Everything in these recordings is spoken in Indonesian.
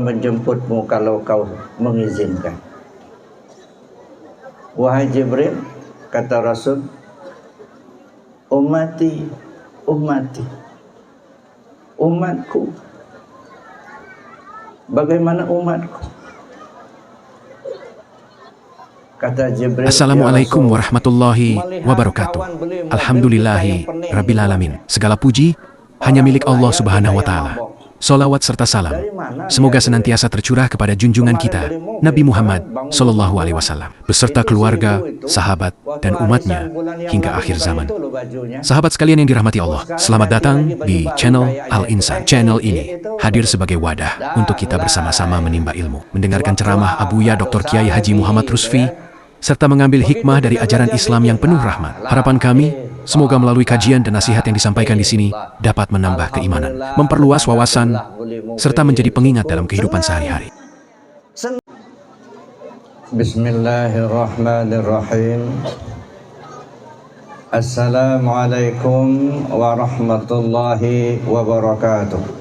menjemputmu kalau kau mengizinkan. Wahai Jibril, kata Rasul, ummati, ummati, umatku. Bagaimana umatku? Kata Jibril, Assalamualaikum warahmatullahi wabarakatuh. Alhamdulillahi Rabbil Alamin. Segala puji hanya milik Allah Subhanahu wa Ta'ala. Salawat serta salam semoga senantiasa tercurah kepada junjungan kita Nabi Muhammad Sallallahu Alaihi Wasallam beserta keluarga, sahabat, dan umatnya hingga akhir zaman. Sahabat sekalian yang dirahmati Allah, selamat datang di channel Al-Insan. Channel ini hadir sebagai wadah untuk kita bersama-sama menimba ilmu, mendengarkan ceramah Abuya Dr. Kiai Haji Muhammad Rusfi, serta mengambil hikmah dari ajaran Islam yang penuh rahmat. Harapan kami, semoga melalui kajian dan nasihat yang disampaikan di sini dapat menambah keimanan, memperluas wawasan, serta menjadi pengingat dalam kehidupan sehari-hari. Bismillahirrahmanirrahim. Assalamualaikum warahmatullahi wabarakatuh.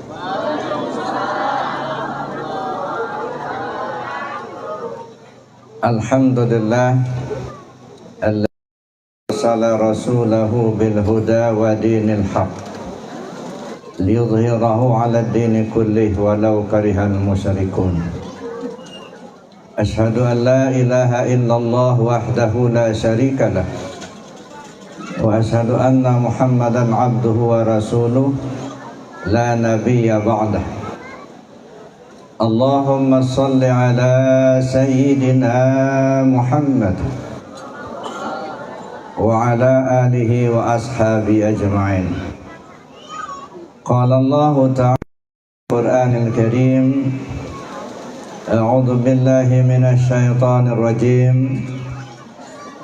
Alhamdulillah alladzi arsala rasulahu bil huda wa dinil haq liyudhhirahu 'ala ad-dini kullih walau karihal musyrikun. Asyhadu an la ilaha illallah wahdahu la syarika lah wa asyhadu anna Muhammadan 'abduhu wa rasuluh la nabiyya ba'dah. Allahumma salli ala sayyidina Muhammad wa ala alihi wa ashabi ajma'in. Qala Allah ta'ala Qur'anil Karim, a'udzu billahi minasy syaithanir rajim.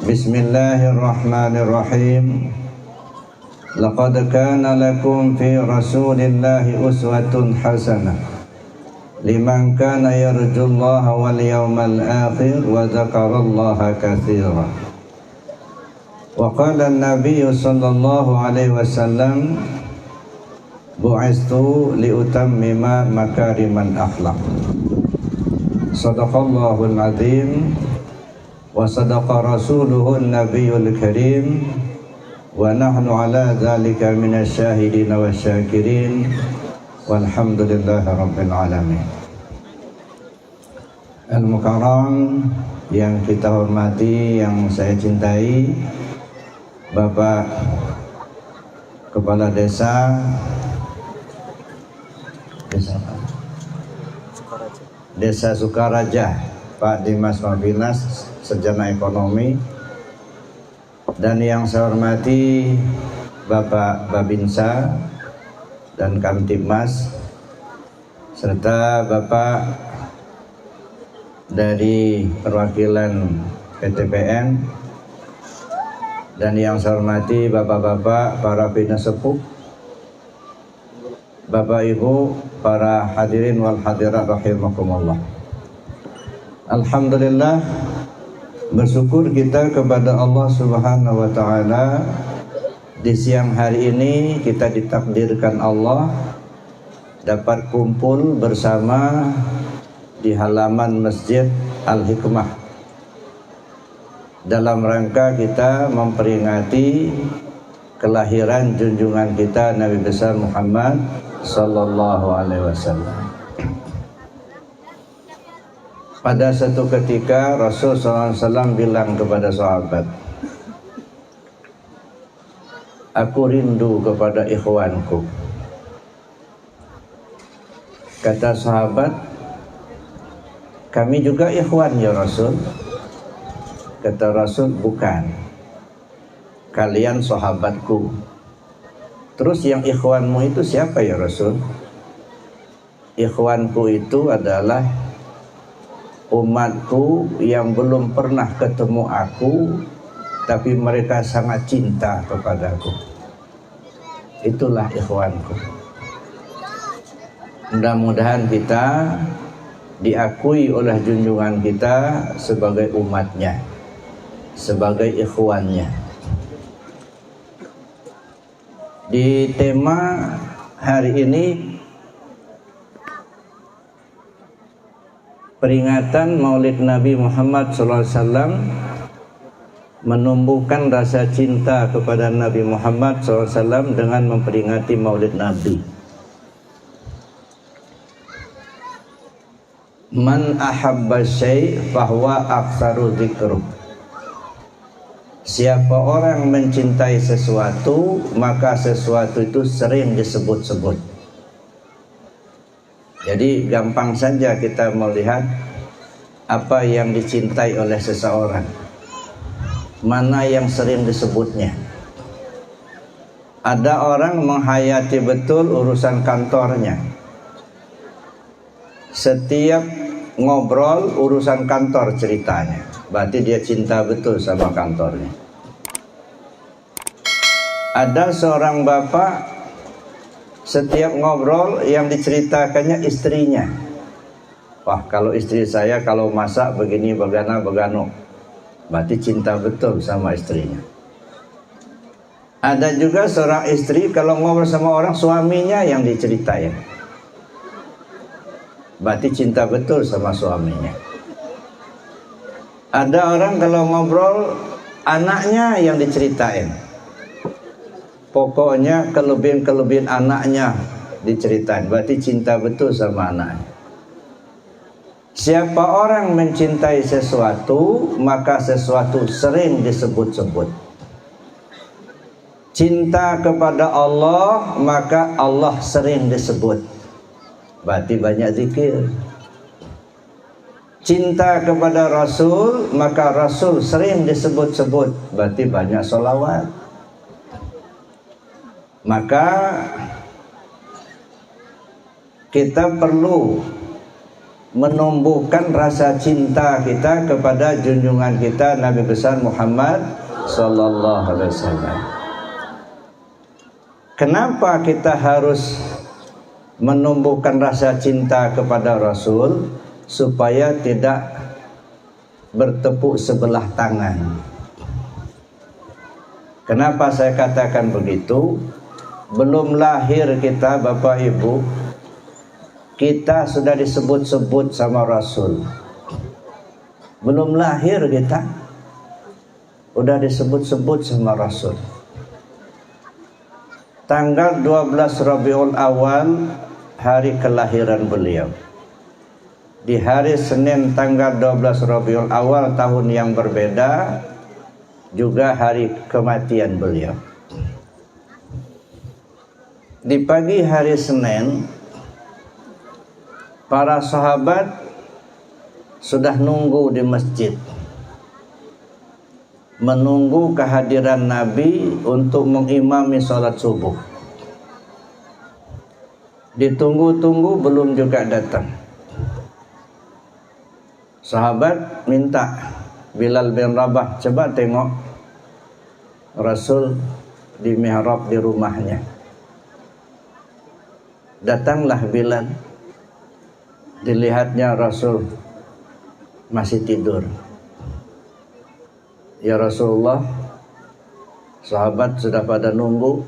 Bismillahirrahmanirrahim. Laqad kana lakum fi Rasulillahi uswatun hasanah liman kana yarjullaha wal yawmal akhir wa dzakarallaha katsiran. Wa qala an-nabiy sallallahu alaihi wasallam, bu'istu li utammima makarimal akhlaq. Shadaqallahul azim wa sadaqa rasuluhun nabiyul karim wa nahnu ala dzalika minasy syahidin wasyakirin. Walhamdulillahi rabbil alamin. Al-Mukarram yang kita hormati, yang saya cintai, Bapak Kepala Desa Sukaraja, Pak Dimas Mafinas, Sarjana Ekonomi, dan yang saya hormati Bapak Babinsa dan Kamtibmas, serta Bapak dari perwakilan PTPN, dan yang saya hormati bapak-bapak para pimpinan sepuh, Bapak Ibu, para hadirin wal hadirat rahimakumullah. Alhamdulillah, bersyukur kita kepada Allah Subhanahu wa Ta'ala. Di siang hari ini kita ditakdirkan Allah dapat kumpul bersama di halaman Masjid Al-Hikmah dalam rangka kita memperingati kelahiran junjungan kita Nabi besar Muhammad sallallahu alaihi wasallam. Pada satu ketika Rasul sallallahu alaihi wasallam bilang kepada sahabat, aku rindu kepada ikhwanku. Kata sahabat, kami juga ikhwan ya Rasul. Kata Rasul, bukan, kalian sahabatku. Terus yang ikhwanmu itu siapa ya Rasul? Ikhwanku itu adalah umatku yang belum pernah ketemu aku, tapi mereka sangat cinta kepadaku. Itulah ikhwanku. Mudah-mudahan kita diakui oleh junjungan kita sebagai umatnya, sebagai ikhwannya. Di tema hari ini Peringatan Maulid Nabi Muhammad SAW menumbuhkan rasa cinta kepada Nabi Muhammad SAW dengan memperingati Maulid Nabi. Man ahabba syai' fahuwa aktsaru dzikruh. Siapa orang mencintai sesuatu, maka sesuatu itu sering disebut-sebut. Jadi gampang saja kita melihat apa yang dicintai oleh seseorang, mana yang sering disebutnya. Ada orang menghayati betul urusan kantornya. Setiap ngobrol urusan kantor ceritanya, berarti dia cinta betul sama kantornya. Ada seorang bapak, setiap ngobrol yang diceritakannya istrinya. Wah, kalau istri saya kalau masak begini begano, berarti cinta betul sama istrinya. Ada juga seorang istri kalau ngobrol sama orang, suaminya yang diceritain, berarti cinta betul sama suaminya. Ada orang kalau ngobrol, anaknya yang diceritain, pokoknya kelebihan-kelebihan anaknya diceritain, berarti cinta betul sama anaknya. Siapa orang mencintai sesuatu, maka sesuatu sering disebut-sebut. Cinta kepada Allah, maka Allah sering disebut, berarti banyak zikir. Cinta kepada Rasul, maka Rasul sering disebut-sebut, berarti banyak sholawat. Maka kita perlu menumbuhkan rasa cinta kita kepada junjungan kita Nabi besar Muhammad sallallahu alaihi wasallam. Kenapa kita harus menumbuhkan rasa cinta kepada Rasul? Supaya tidak bertepuk sebelah tangan. Kenapa saya katakan begitu? Belum lahir kita, Bapak Ibu, kita sudah disebut-sebut sama Rasul. Belum lahir kita udah disebut-sebut sama Rasul. Tanggal 12 Rabiul Awal, hari kelahiran beliau. Di hari Senin tanggal 12 Rabiul Awal tahun yang berbeda, juga hari kematian beliau. Di pagi hari Senin, para sahabat sudah nunggu di masjid, menunggu kehadiran Nabi untuk mengimami sholat subuh. Ditunggu-tunggu belum juga datang. Sahabat minta Bilal bin Rabah, coba tengok Rasul di mihrab di rumahnya. Datanglah Bilal, dilihatnya Rasul masih tidur. Ya Rasulullah, sahabat sudah pada nunggu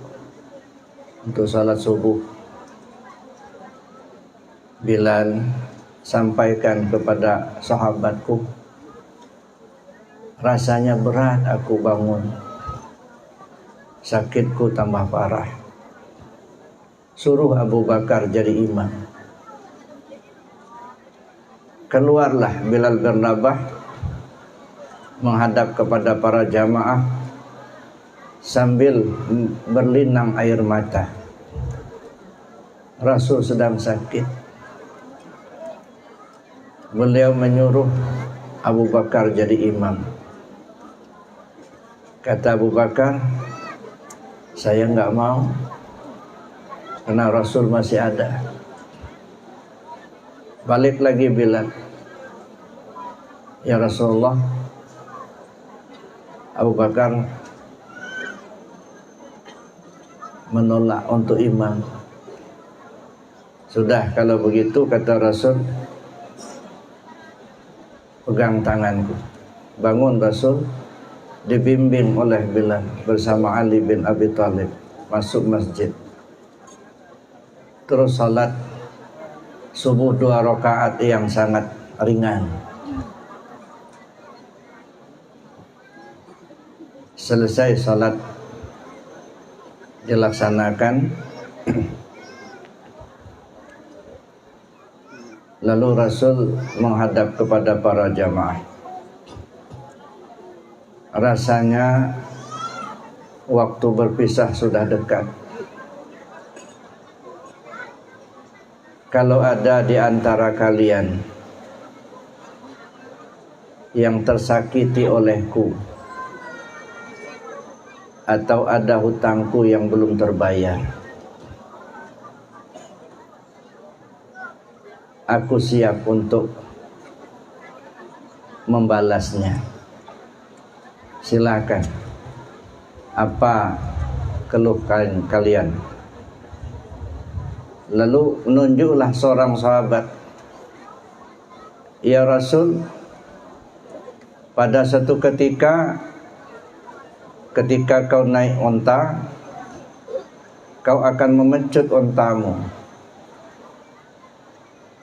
untuk salat subuh. Bilal, sampaikan kepada sahabatku, rasanya berat aku bangun, sakitku tambah parah. Suruh Abu Bakar jadi imam. Keluarlah Bilal bin Rabah menghadap kepada para jamaah sambil berlinang air mata. Rasul sedang sakit. Beliau menyuruh Abu Bakar jadi imam. Kata Abu Bakar, saya enggak mau, karena Rasul masih ada. Balik lagi Bilal, ya Rasulullah, Abu Bakar menolak untuk imam. Sudah, kalau begitu kata Rasul, pegang tanganku. Bangun Rasul, dibimbing oleh Bilal bersama Ali bin Abi Thalib masuk masjid. Terus salat subuh 2 rakaat yang sangat ringan. Selesai salat dilaksanakan, lalu Rasul menghadap kepada para jamaah. Rasanya waktu berpisah sudah dekat. Kalau ada di antara kalian yang tersakiti olehku, atau ada hutangku yang belum terbayar, aku siap untuk membalasnya. Silakan, apa keluh kalian? Lalu menunjuklah seorang sahabat, ya Rasul, pada satu ketika kau naik onta, kau akan memecut ontamu.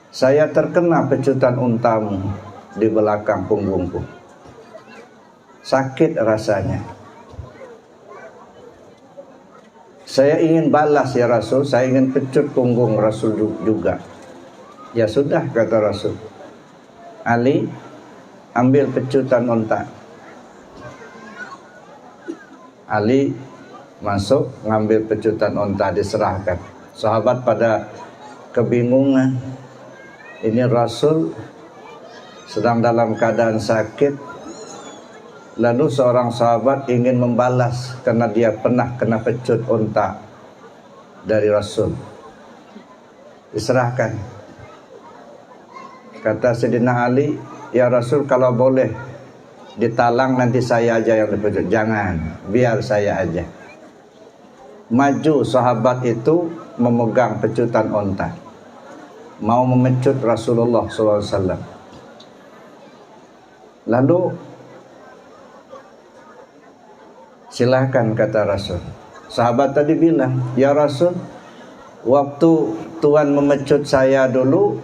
Saya terkena pecutan ontamu di belakang punggungku. Sakit rasanya. Saya ingin balas ya Rasul, saya ingin pecut punggung Rasul juga. Ya sudah, kata Rasul. Ali, ambil pecutan onta. Ali masuk, ngambil pecutan onta, diserahkan. Sahabat pada kebingungan. Ini Rasul sedang dalam keadaan sakit. Lalu seorang sahabat ingin membalas karena dia pernah kena pecut onta dari Rasul. Diserahkan. Kata Sayyidina Ali, ya Rasul, kalau boleh ditalang nanti saya aja yang dipecut. Jangan, biar saya aja. Maju sahabat itu memegang pecutan onta, mau memecut Rasulullah SAW. Lalu silakan, kata Rasul. Sahabat tadi bilang, ya Rasul, waktu Tuhan memecut saya dulu,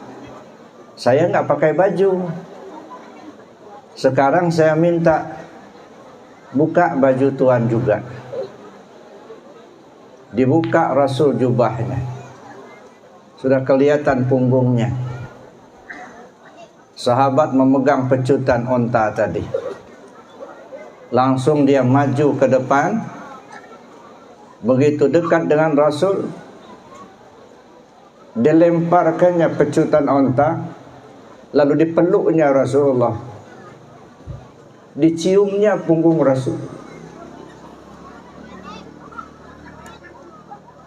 saya nggak pakai baju. Sekarang saya minta buka baju Tuhan juga. Dibuka Rasul jubahnya, sudah kelihatan punggungnya. Sahabat memegang pecutan onta tadi. Langsung dia maju ke depan. Begitu dekat dengan Rasul, dilemparkannya pecutan onta, lalu dipeluknya Rasulullah, diciumnya punggung Rasul.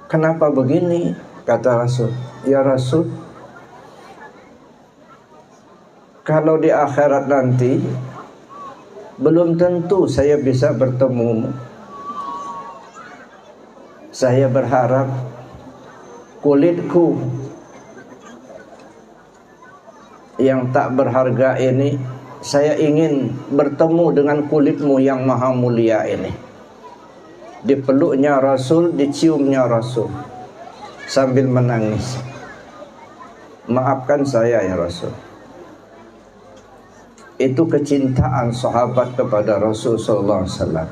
Kenapa begini? Kata Rasul, ya Rasul, kalau di akhirat nanti belum tentu saya bisa bertemu. Saya berharap kulitku yang tak berharga ini, saya ingin bertemu dengan kulitmu yang maha mulia ini. Dipeluknya Rasul, diciumnya Rasul sambil menangis. Maafkan saya ya Rasul. Itu kecintaan sahabat kepada Rasul sallallahu alaihi wasallam.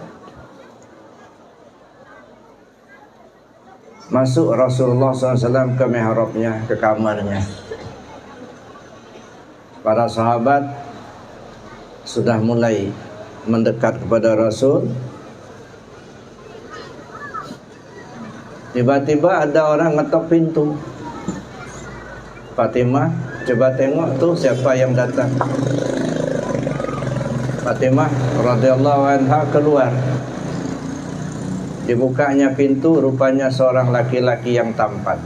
Masuk Rasulullah SAW ke mihrabnya, ke kamarnya. Para sahabat sudah mulai mendekat kepada Rasul. Tiba-tiba ada orang ngetok pintu. Fatimah, coba tengok tuh siapa yang datang. Fatimah radhiyallahu anha keluar. Dibukanya pintu, rupanya seorang laki-laki yang tampan.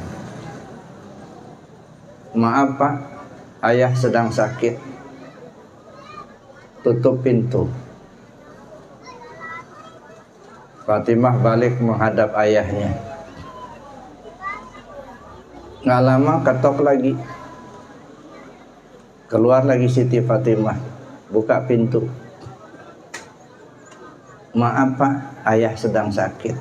Maaf Pak, ayah sedang sakit. Tutup pintu. Fatimah balik menghadap ayahnya. Nggak lama ketok lagi. Keluar lagi Siti Fatimah, buka pintu. Maaf Pak, ayah sedang sakit.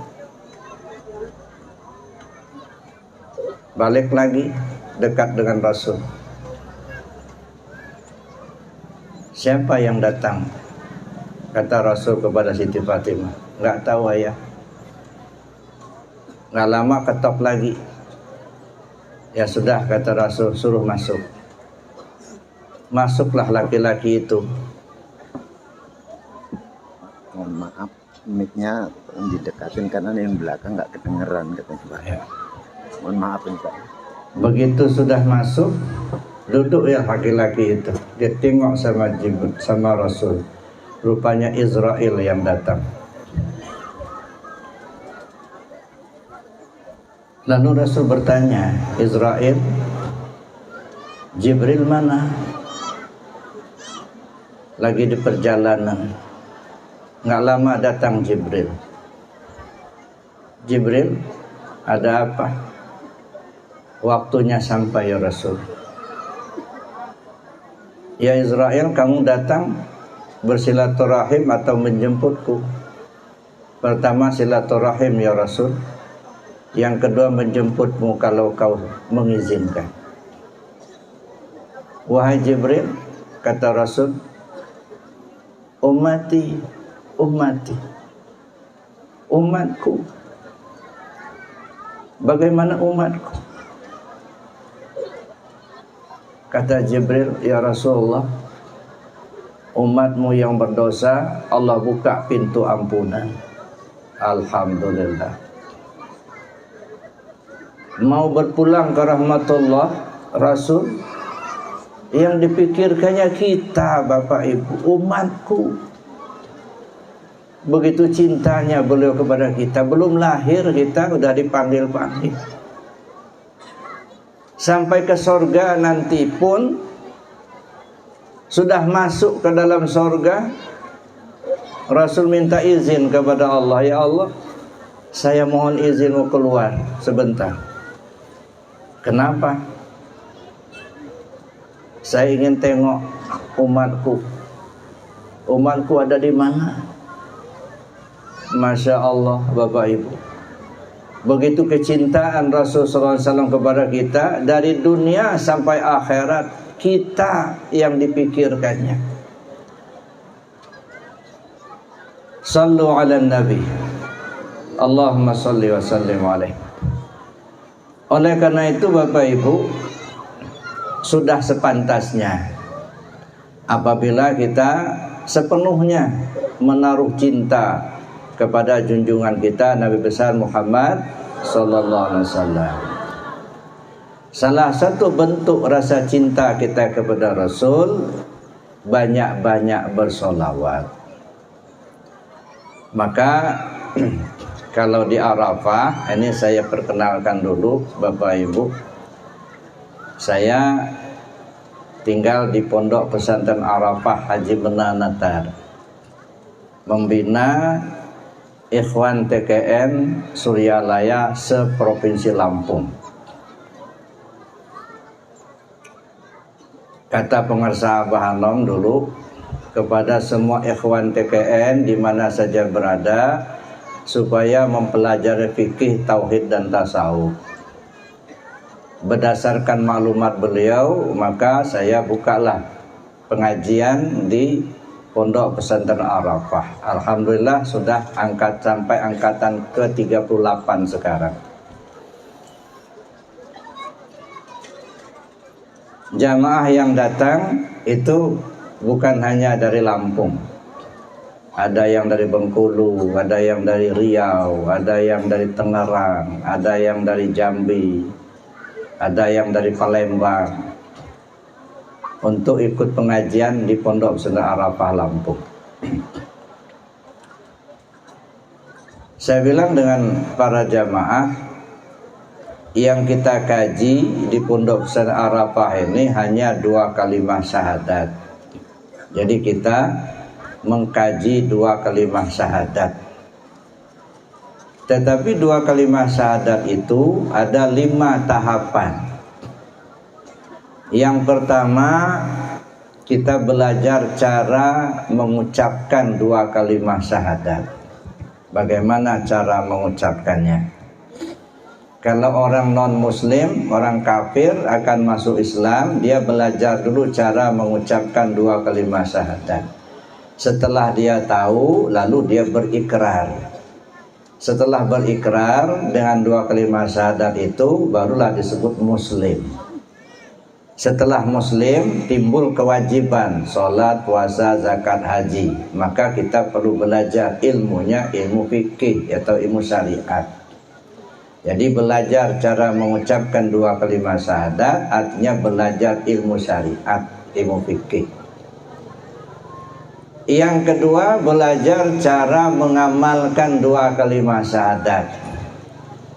Balik lagi, dekat dengan Rasul. Siapa yang datang? Kata Rasul kepada Siti Fatimah, nggak tahu ayah. Nggak lama ketok lagi. Ya sudah, kata Rasul, suruh masuk. Masuklah laki-laki itu. Mohon maaf, mic-nya didekatin karena yang belakang nggak kedengeran katanya. Ya. Mohon maaf ini Pak. Begitu sudah masuk, duduk ya laki-laki itu. Dia tengok sama Rasul. Rupanya Israel yang datang. Lalu Rasul bertanya, Israel, Jibril mana? Lagi di perjalanan. Nggak lama datang Jibril. Jibril, ada apa? Waktunya sampai ya Rasul. Ya Israel, kamu datang bersilaturahim atau menjemputku? Pertama silaturahim ya Rasul. Yang kedua menjemputmu kalau kau mengizinkan. Wahai Jibril, kata Rasul, ummati, umatku. Bagaimana umatku? Kata Jibril, ya Rasulullah, umatmu yang berdosa, Allah buka pintu ampunan. Alhamdulillah. Mau berpulang ke rahmatullah, Rasul, yang dipikirkannya kita, Bapak Ibu, umatku. Begitu cintanya beliau kepada kita. Belum lahir kita udah dipanggil-panggil. Sampai ke sorga nanti pun, sudah masuk ke dalam sorga, Rasul minta izin kepada Allah, ya Allah, saya mohon izin mau keluar sebentar. Kenapa? Saya ingin tengok umatku. Umatku ada di mana? Masya Allah, Bapak Ibu. Begitu kecintaan Rasulullah SAW kepada kita, dari dunia sampai akhirat, kita yang dipikirkannya. Sallu ala Nabi. Allahumma salli wa sallim alaihi. Oleh karena itu Bapak Ibu, sudah sepantasnya apabila kita sepenuhnya menaruh cinta kepada junjungan kita Nabi besar Muhammad sallallahu alaihi wasallam. Salah satu bentuk rasa cinta kita kepada Rasul, banyak-banyak bersolawat. Maka kalau di Arafah, ini saya perkenalkan dulu Bapak Ibu. Saya tinggal di Pondok Pesantren Arafah Haji Menanatar, membina Ikhwan TKN Suryalaya seprovinsi Lampung. Kata pengarsa Abah Hanom dulu kepada semua Ikhwan TKN di mana saja berada, supaya mempelajari fikih, tauhid dan tasawuf. Berdasarkan maklumat beliau, maka saya bukalah pengajian di Pondok Pesantren Arafah. Alhamdulillah sudah sampai angkatan ke-38 sekarang. Jamaah yang datang itu bukan hanya dari Lampung. Ada yang dari Bengkulu, ada yang dari Riau, ada yang dari Tangerang, ada yang dari Jambi, ada yang dari Palembang, untuk ikut pengajian di Pondok Pesantren Arafah Lampung. Saya bilang dengan para jamaah, yang kita kaji di Pondok Pesantren Arafah ini hanya 2 kalimat syahadat. Jadi kita mengkaji 2 kalimat syahadat. Tetapi 2 kalimat syahadat itu ada 5 tahapan. Yang pertama, kita belajar cara mengucapkan 2 kalimat syahadat. Bagaimana cara mengucapkannya? Kalau orang non-muslim, orang kafir akan masuk Islam, dia belajar dulu cara mengucapkan dua kalimat syahadat. Setelah dia tahu, lalu dia berikrar. Setelah berikrar dengan dua kalimat syahadat itu, barulah disebut muslim. Setelah muslim, timbul kewajiban sholat, puasa, zakat, haji. Maka kita perlu belajar ilmunya, ilmu fikih atau ilmu syariat. Jadi belajar cara mengucapkan dua kalimat syahadat artinya belajar ilmu syariat, ilmu fikih. Yang kedua, belajar cara mengamalkan dua kalimat syahadat.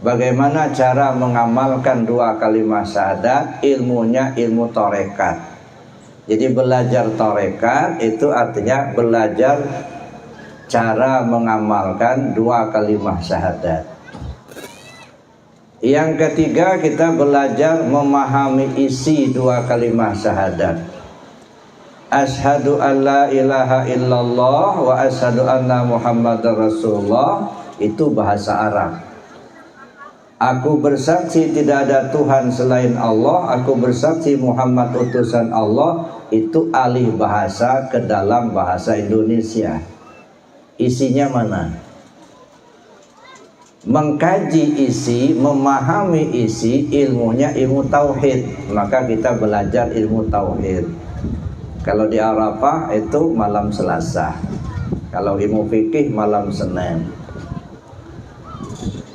Bagaimana cara mengamalkan dua kalimat syahadat? Ilmunya ilmu tarekat. Jadi belajar tarekat itu artinya belajar cara mengamalkan dua kalimat syahadat. Yang ketiga, kita belajar memahami isi dua kalimat syahadat. Asyhadu an la ilaha illallah wa asyhadu anna muhammadar rasulullah, itu bahasa Arab. Aku bersaksi tidak ada Tuhan selain Allah, aku bersaksi Muhammad utusan Allah, itu alih bahasa ke dalam bahasa Indonesia. Isinya mana? Mengkaji isi, memahami isi, ilmunya ilmu tauhid. Maka kita belajar ilmu tauhid. Kalau di Arafah itu malam Selasa, kalau ilmu fikih malam Senin.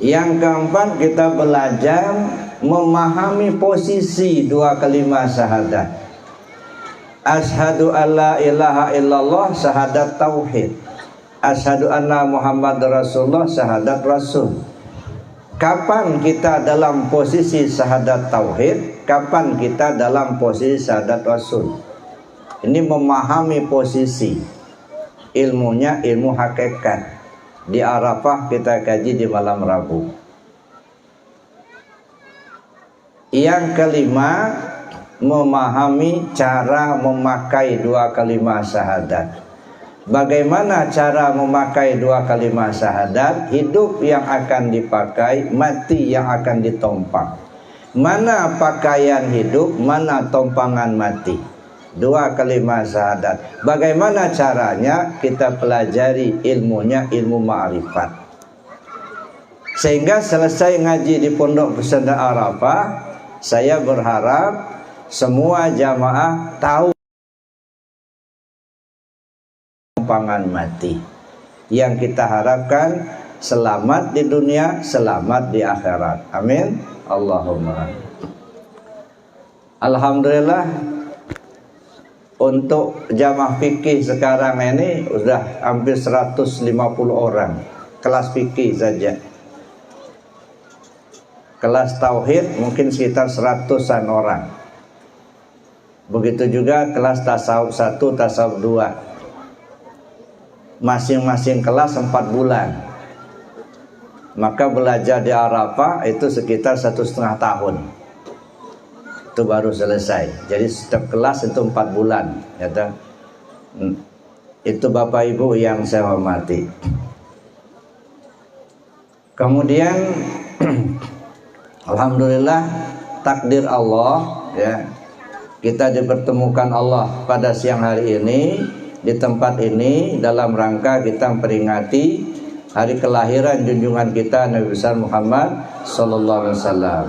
Yang keempat, kita belajar memahami posisi dua kalimat syahadat. Asyhadu alla ilaha illallah, syahadat tauhid. Asyhadu anna Muhammad Rasulullah, syahadat Rasul. Kapan kita dalam posisi syahadat tauhid, kapan kita dalam posisi syahadat Rasul. Ini memahami posisi. Ilmunya ilmu hakikat. Di Arafah kita kaji di malam Rabu. Yang kelima, memahami cara memakai dua kalimat syahadat. Bagaimana cara memakai dua kalimat syahadat? Hidup yang akan dipakai, mati yang akan ditompak. Mana pakaian hidup, mana tompangan mati? Dua kalimat syahadat. Bagaimana caranya? Kita pelajari ilmunya, ilmu ma'rifat. Sehingga selesai ngaji di Pondok Pesantren Arafah, saya berharap semua jamaah tahu tompangan mati. Yang kita harapkan selamat di dunia, selamat di akhirat. Amin. Allahumma. Alhamdulillah, untuk jamaah fikih sekarang ini sudah hampir 150 orang kelas fikih saja. Kelas tauhid mungkin sekitar 100-an orang. Begitu juga kelas tasawuf 1, tasawuf 2. Masing-masing kelas 4 bulan. Maka belajar di Arafah itu sekitar 1,5 tahun. Itu baru selesai. Jadi setiap kelas itu 4 bulan. Itu Bapak Ibu yang saya hormati. Kemudian alhamdulillah, takdir Allah, ya, kita dipertemukan Allah pada siang hari ini di tempat ini dalam rangka kita memperingati hari kelahiran junjungan kita Nabi besar Muhammad sallallahu alaihi wasallam.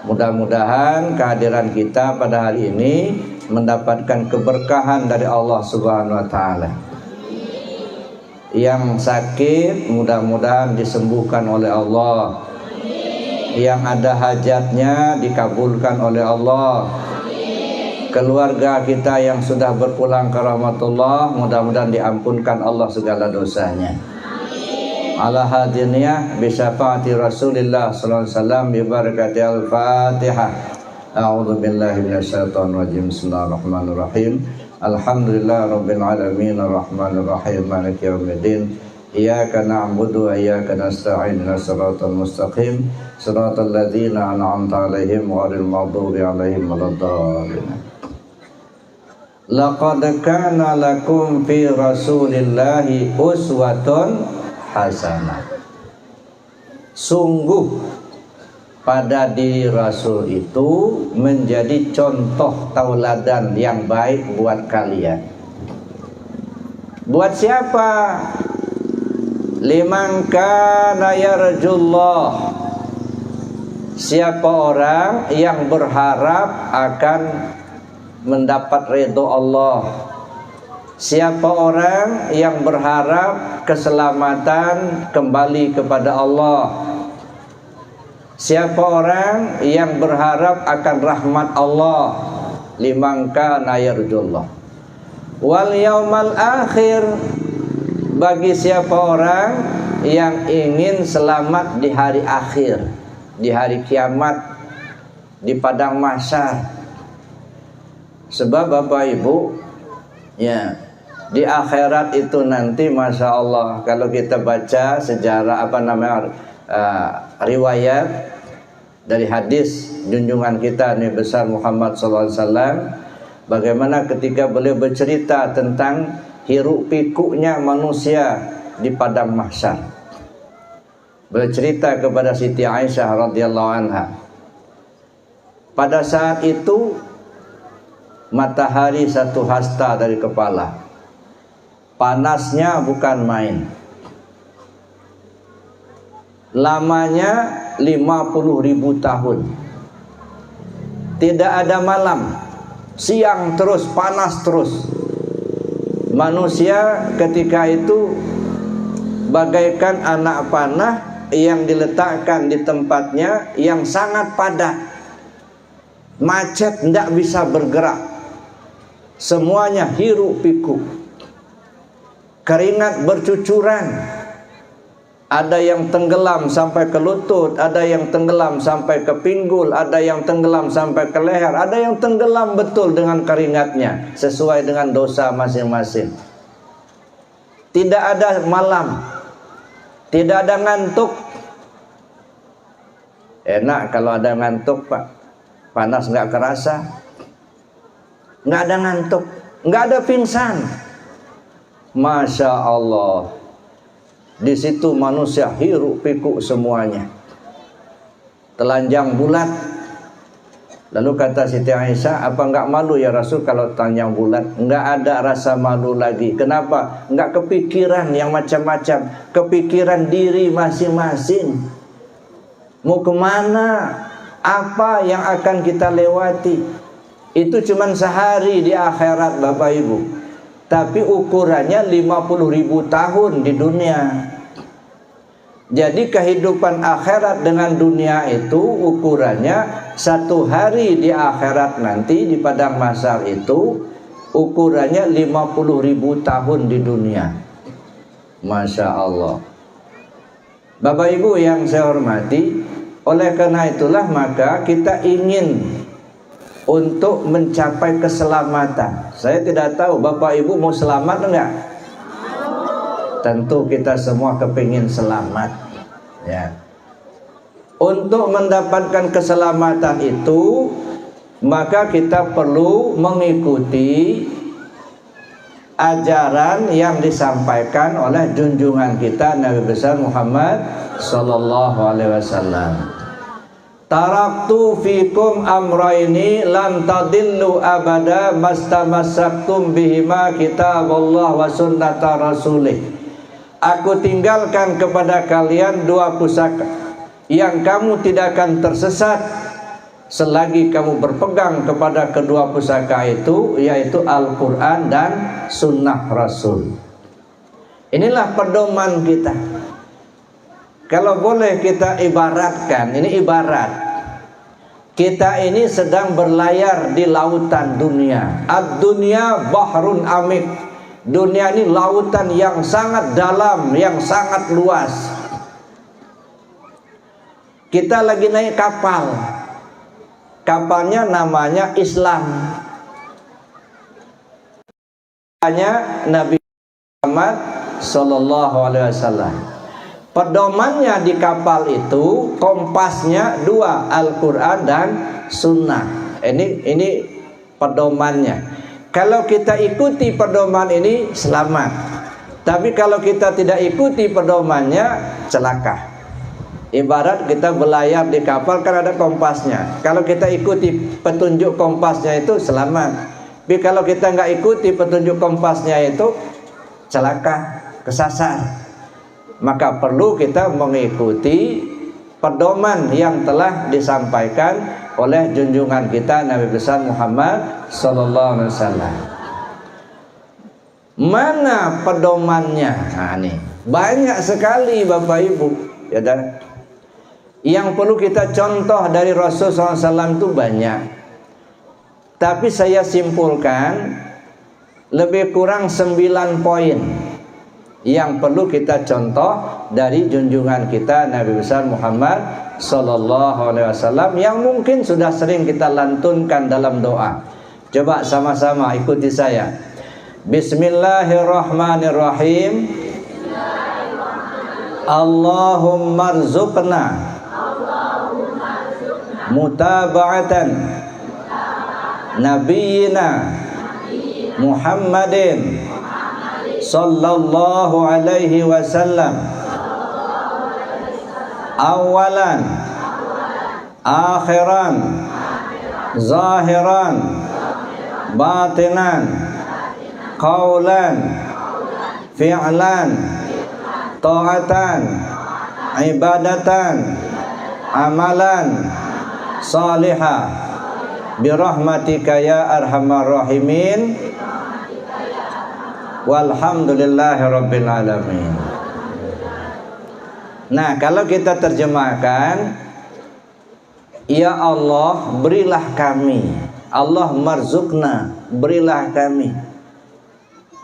Mudah-mudahan kehadiran kita pada hari ini mendapatkan keberkahan dari Allah Subhanahu wa taala. Yang sakit mudah-mudahan disembuhkan oleh Allah. Yang ada hajatnya dikabulkan oleh Allah. Keluarga kita yang sudah berpulang ke rahmatullah, mudah-mudahan diampunkan Allah segala dosanya. Ala hadiniyah bi syafaati Rasulillah sallallahu alaihi wasallam bi barakati al-Fatihah. A'udzu billahi minasyaitonir rajim. Bismillahirrahmanirrahim. Alhamdulillah rabbil alamin arrahmanir rahim maliki yaumiddin. Iyyaka na'budu wa iyyaka nasta'in ihdinas siratal mustaqim siratal ladzina an'amta 'alaihim ghairil maghdubi 'alaihim waladdallin. Laqad kana lakum fi Rasulillahi uswatun hasanah. Sungguh pada diri Rasul itu menjadi contoh tauladan yang baik buat kalian. Buat siapa? Liman kana yarjullah, siapa orang yang berharap akan mendapat ridho Allah, siapa orang yang berharap keselamatan kembali kepada Allah, siapa orang yang berharap akan rahmat Allah. Liman kana yarjullah wal yaumal akhir, bagi siapa orang yang ingin selamat di hari akhir, di hari kiamat, di padang mahsyar. Sebab Bapak Ibu, ya, di akhirat itu nanti Masya Allah, kalau kita baca sejarah riwayat dari hadis junjungan kita Nabi besar Muhammad SAW, bagaimana ketika beliau bercerita tentang hiruk pikuknya manusia di padang mahsyar. Beliau cerita kepada Siti Aisyah radhiyallahu anha, pada saat itu matahari satu hasta dari kepala, panasnya bukan main, lamanya 50.000 tahun, tidak ada malam, siang terus, panas terus. Manusia ketika itu bagaikan anak panah yang diletakkan di tempatnya yang sangat padat, macet, tidak bisa bergerak, semuanya hiruk pikuk, keringat bercucuran, ada yang tenggelam sampai ke lutut, ada yang tenggelam sampai ke pinggul, ada yang tenggelam sampai ke leher, ada yang tenggelam betul dengan keringatnya sesuai dengan dosa masing-masing. Tidak ada malam, tidak ada ngantuk. Enak kalau ada ngantuk, Pak. Panas nggak kerasa, nggak ada ngantuk, nggak ada pingsan. Masya Allah. Di situ manusia hiruk pikuk semuanya, telanjang bulat. Lalu kata Siti Aisyah, apa enggak malu ya Rasul kalau telanjang bulat? Enggak ada rasa malu lagi. Kenapa? Enggak kepikiran yang macam-macam, kepikiran diri masing-masing. Mau kemana? Apa yang akan kita lewati? Itu cuman sehari di akhirat Bapak Ibu, tapi ukurannya 50.000 tahun di dunia. Jadi kehidupan akhirat dengan dunia itu ukurannya satu hari di akhirat nanti di padang mahsyar itu ukurannya 50.000 tahun di dunia. Masya Allah. Bapak Ibu yang saya hormati, oleh karena itulah maka kita ingin untuk mencapai keselamatan. Saya tidak tahu Bapak Ibu mau selamat enggak? Tentu kita semua kepingin selamat, ya. Untuk mendapatkan keselamatan itu, maka kita perlu mengikuti ajaran yang disampaikan oleh junjungan kita Nabi besar Muhammad sallallahu alaihi wasallam. Taraktu fikum amraini lan tadillu abada mastamassaktum bihima kitaballah wa sunnata rasulih. Aku tinggalkan kepada kalian dua pusaka yang kamu tidak akan tersesat selagi kamu berpegang kepada kedua pusaka itu, yaitu Al-Quran dan Sunnah Rasul. Inilah pedoman kita. Kalau boleh kita ibaratkan, ini ibarat kita ini sedang berlayar di lautan dunia. Ad-dunya bahrun amik. Dunia ini lautan yang sangat dalam, yang sangat luas. Kita lagi naik kapal. Kapalnya namanya Islam. Namanya Nabi Muhammad sallallahu alaihi wasallam. Pedomannya di kapal itu kompasnya dua, Al-Quran dan Sunnah. Ini pedomannya. Kalau kita ikuti pedoman ini selamat. Tapi kalau kita tidak ikuti pedomannya celaka. Ibarat kita berlayar di kapal kan ada kompasnya. Kalau kita ikuti petunjuk kompasnya itu selamat. Tapi kalau kita nggak ikuti petunjuk kompasnya itu celaka, kesasar. Maka perlu kita mengikuti pedoman yang telah disampaikan oleh junjungan kita Nabi besar Muhammad sallallahu alaihi wasallam. Mana pedomannya? Nah, nih banyak sekali Bapak Ibu, ya dah. Yang perlu kita contoh dari Rasul SAW itu banyak. Tapi saya simpulkan lebih kurang 9 poin yang perlu kita contoh dari junjungan kita Nabi besar Muhammad sallallahu alaihi wasallam yang mungkin sudah sering kita lantunkan dalam doa. Coba sama-sama ikuti saya. Bismillahirrahmanirrahim. Allahumma rzuqna mutaba'atan nabiyyina Muhammadin sallallahu alaihi wasallam awalan akhiran zahiran batinan qaulan fi'lan ta'atan ibadatan amalan salihah birahmatika ya arhamar rahimin walhamdulillahi rabbil alamin. Nah, kalau kita terjemahkan, ya Allah berilah kami, Allah marzuqna, berilah kami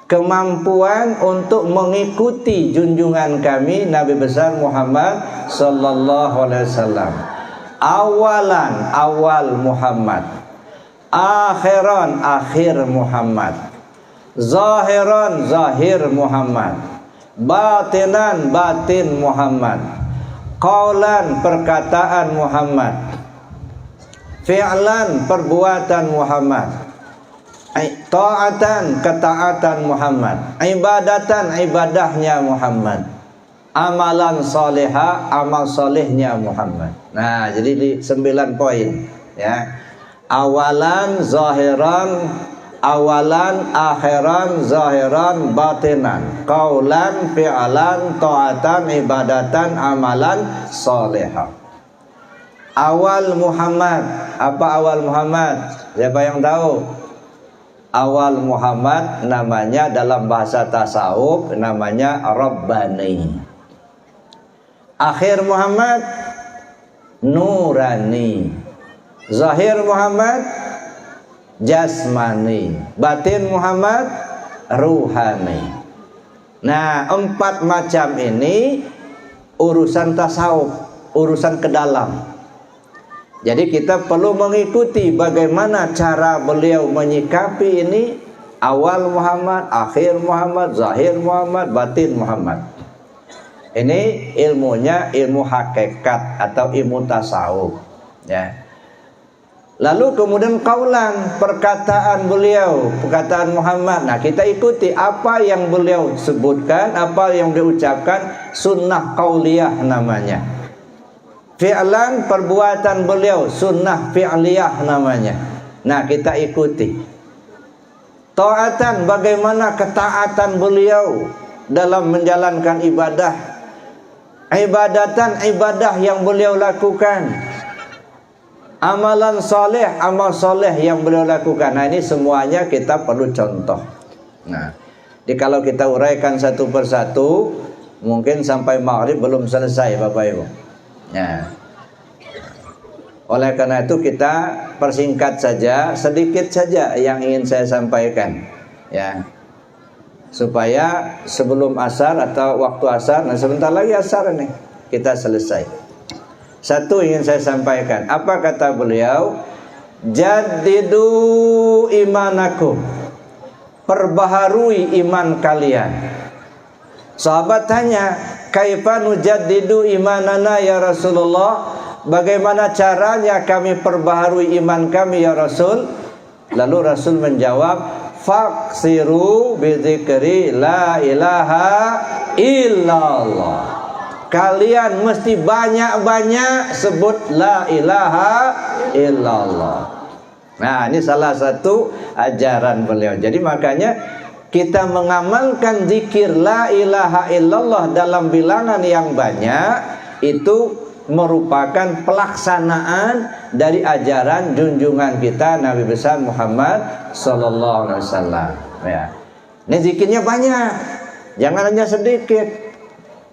kemampuan untuk mengikuti junjungan kami Nabi besar Muhammad sallallahu alaihi wasallam. Awalan awal Muhammad, akhiran akhir Muhammad, zahiran zahir Muhammad, batinan batin Muhammad, qaulan perkataan Muhammad, fi'lan perbuatan Muhammad, ta'atan ketaatan Muhammad, ibadatan ibadahnya Muhammad, amalan salihah amal salihnya Muhammad. Nah, jadi di 9 poin ya. Awalan zahiran, awalan akhiran zahiran batinan, qaulan fi'lan ta'atan ibadatan amalan salihah. Awal Muhammad, apa awal Muhammad? Siapa yang tahu? Awal Muhammad namanya dalam bahasa tasawuf namanya Rabbani. Akhir Muhammad Nurani. Zahir Muhammad Jasmani. Batin Muhammad Ruhani. Nah, 4 macam ini urusan tasawuf, urusan ke dalam. Jadi kita perlu mengikuti bagaimana cara beliau menyikapi ini. Awal Muhammad, akhir Muhammad, zahir Muhammad, batin Muhammad. Ini ilmunya ilmu hakikat atau ilmu tasawuf ya. Lalu kemudian qaulan, perkataan beliau, perkataan Muhammad. Nah, kita ikuti apa yang beliau sebutkan, apa yang diucapkan, sunnah qauliyah namanya. Fi'lan, perbuatan beliau, sunnah fi'liyah namanya. Nah, kita ikuti. Ta'atan, bagaimana ketaatan beliau dalam menjalankan ibadah. Ibadatan, ibadah yang beliau lakukan. Amalan soleh, amal soleh yang beliau lakukan. Nah, ini semuanya kita perlu contoh. Nah, jadi kalau kita uraikan satu persatu, mungkin sampai maghrib belum selesai Bapak Ibu. Ya. Oleh karena itu kita persingkat saja, sedikit saja yang ingin saya sampaikan. Ya. Supaya sebelum asar atau waktu asar, nah sebentar lagi asar nih, kita selesai. Satu ingin saya sampaikan, apa kata beliau? Jaddidu imanakum, perbaharui iman kalian. Sahabat tanya, kaifa nujaddidu imanana ya Rasulullah? Bagaimana caranya kami perbaharui iman kami ya Rasul? Lalu Rasul menjawab, faksiru bizikri la ilaha illallah. kalian mesti banyak-banyak sebut la ilaha illallah. Nah, ini salah satu ajaran beliau. Jadi makanya kita mengamalkan zikir la ilaha illallah dalam bilangan yang banyak itu merupakan pelaksanaan dari ajaran junjungan kita Nabi besar Muhammad sallallahu alaihi wasallam. Ya. Ini zikirnya banyak, jangan hanya sedikit.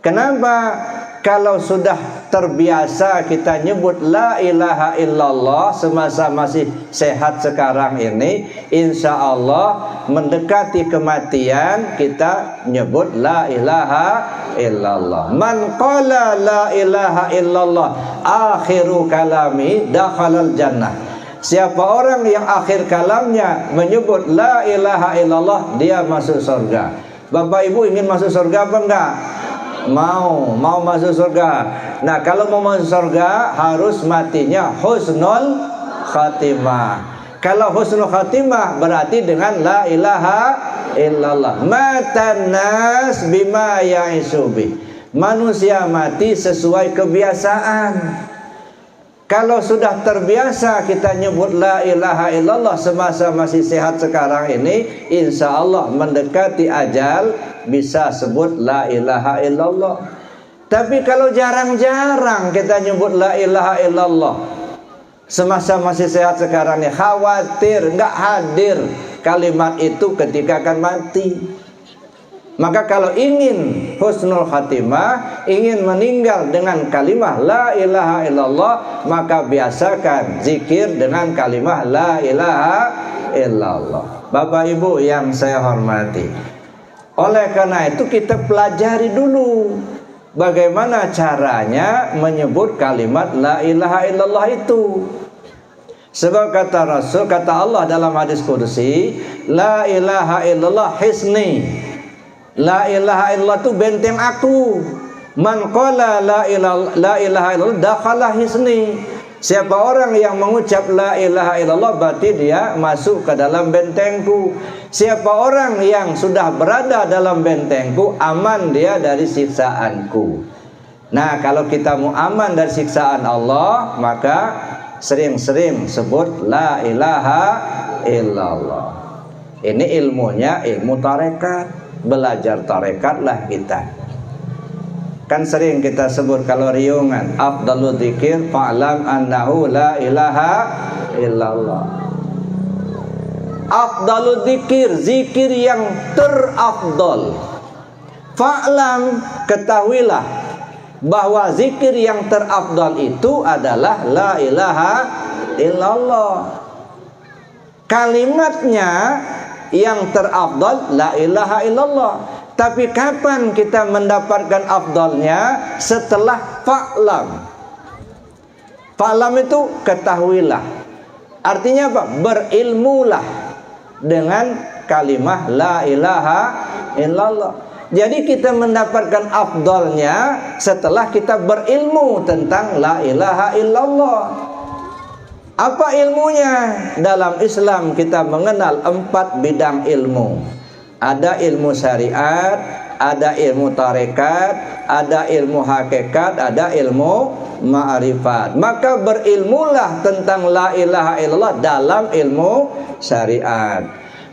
Kenapa? Kalau sudah terbiasa kita nyebut la ilaha illallah semasa masih sehat sekarang ini, insya Allah mendekati kematian kita nyebut la ilaha illallah. Man qala la ilaha illallah akhiru kalami dakhalal jannah. Siapa orang yang akhir kalamnya menyebut la ilaha illallah, dia masuk surga. Bapak Ibu ingin masuk surga apa enggak? Mau masuk surga. Nah, kalau mau masuk surga harus matinya husnul khatimah. Kalau husnul khatimah berarti dengan la ilaha illallah. Matan nas bima ya'isubi. Manusia mati sesuai kebiasaan. Kalau sudah terbiasa kita nyebut la ilaha illallah semasa masih sehat sekarang ini, insya Allah mendekati ajal bisa sebut la ilaha illallah. Tapi kalau jarang-jarang kita nyebut la ilaha illallah semasa masih sehat sekarang ini, khawatir nggak hadir kalimat itu ketika akan mati. Maka kalau ingin husnul khatimah, ingin meninggal dengan kalimah la ilaha illallah, maka biasakan zikir dengan kalimah la ilaha illallah. Bapak Ibu yang saya hormati, oleh karena itu kita pelajari dulu bagaimana caranya menyebut kalimat la ilaha illallah itu. Sebab kata Rasul, kata Allah dalam hadis qudsi, la ilaha illallah hisni. La ilaha illallah itu benteng aku. Man qala la ilaha illallah dakhala hisni. Siapa orang yang mengucap la ilaha illallah berarti dia masuk ke dalam bentengku. Siapa orang yang sudah berada dalam bentengku, aman dia dari siksaanku. Nah, kalau kita mau aman dari siksaan Allah, maka sering-sering sebut la ilaha illallah. Ini ilmunya ilmu tarekat. Belajar tarekatlah kita. Kan sering kita sebut kalau riungan, afdalu dzikir fa'lam annahu la ilaha illallah. Afdalu dzikir, zikir yang terafdal. Fa'lam, ketahuilah bahwa zikir yang terafdal itu adalah la ilaha illallah. Kalimatnya yang terafdal la ilaha illallah. Tapi kapan kita mendapatkan afdalnya? Setelah fa'lam. Fa'lam itu ketahuilah. Artinya apa? Berilmulah dengan kalimah la ilaha illallah. Jadi kita mendapatkan afdalnya setelah kita berilmu tentang la ilaha illallah. Apa ilmunya? Dalam Islam kita mengenal 4 bidang ilmu. Ada ilmu syariat, ada ilmu tarekat, ada ilmu hakikat, ada ilmu ma'rifat. Maka berilmulah tentang la ilaha illallah dalam ilmu syariat.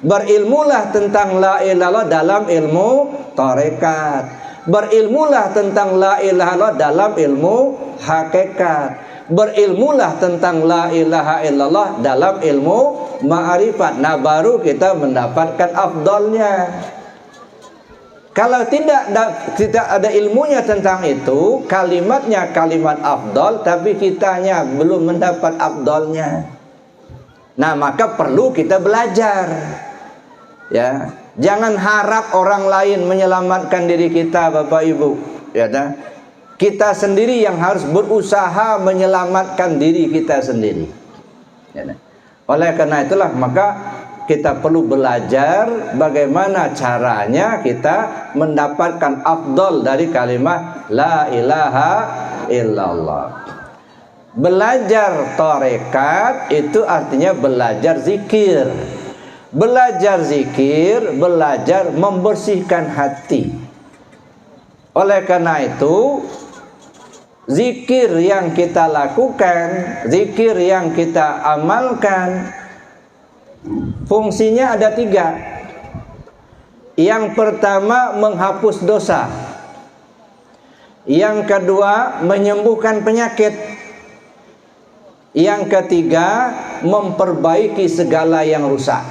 Berilmulah tentang la ilaha illallah dalam ilmu tarekat. Berilmulah tentang la ilaha illallah dalam ilmu hakikat. Berilmulah tentang la ilaha illallah dalam ilmu ma'rifat. Nah, baru kita mendapatkan afdalnya. Kalau tidak ada ilmunya tentang itu, kalimatnya kalimat afdal, tapi kitanya belum mendapat afdalnya. Nah, maka perlu kita belajar. Ya, jangan harap orang lain menyelamatkan diri kita, Bapak Ibu. Ya, dah. Kita sendiri yang harus berusaha menyelamatkan diri kita sendiri. Oleh karena itulah maka kita perlu belajar bagaimana caranya kita mendapatkan afdal dari kalimat la ilaha illallah. Belajar tarekat itu artinya belajar zikir. Belajar zikir, belajar membersihkan hati. Oleh karena itu zikir yang kita lakukan, zikir yang kita amalkan, fungsinya ada 3. Yang pertama menghapus dosa, yang kedua menyembuhkan penyakit, yang ketiga memperbaiki segala yang rusak.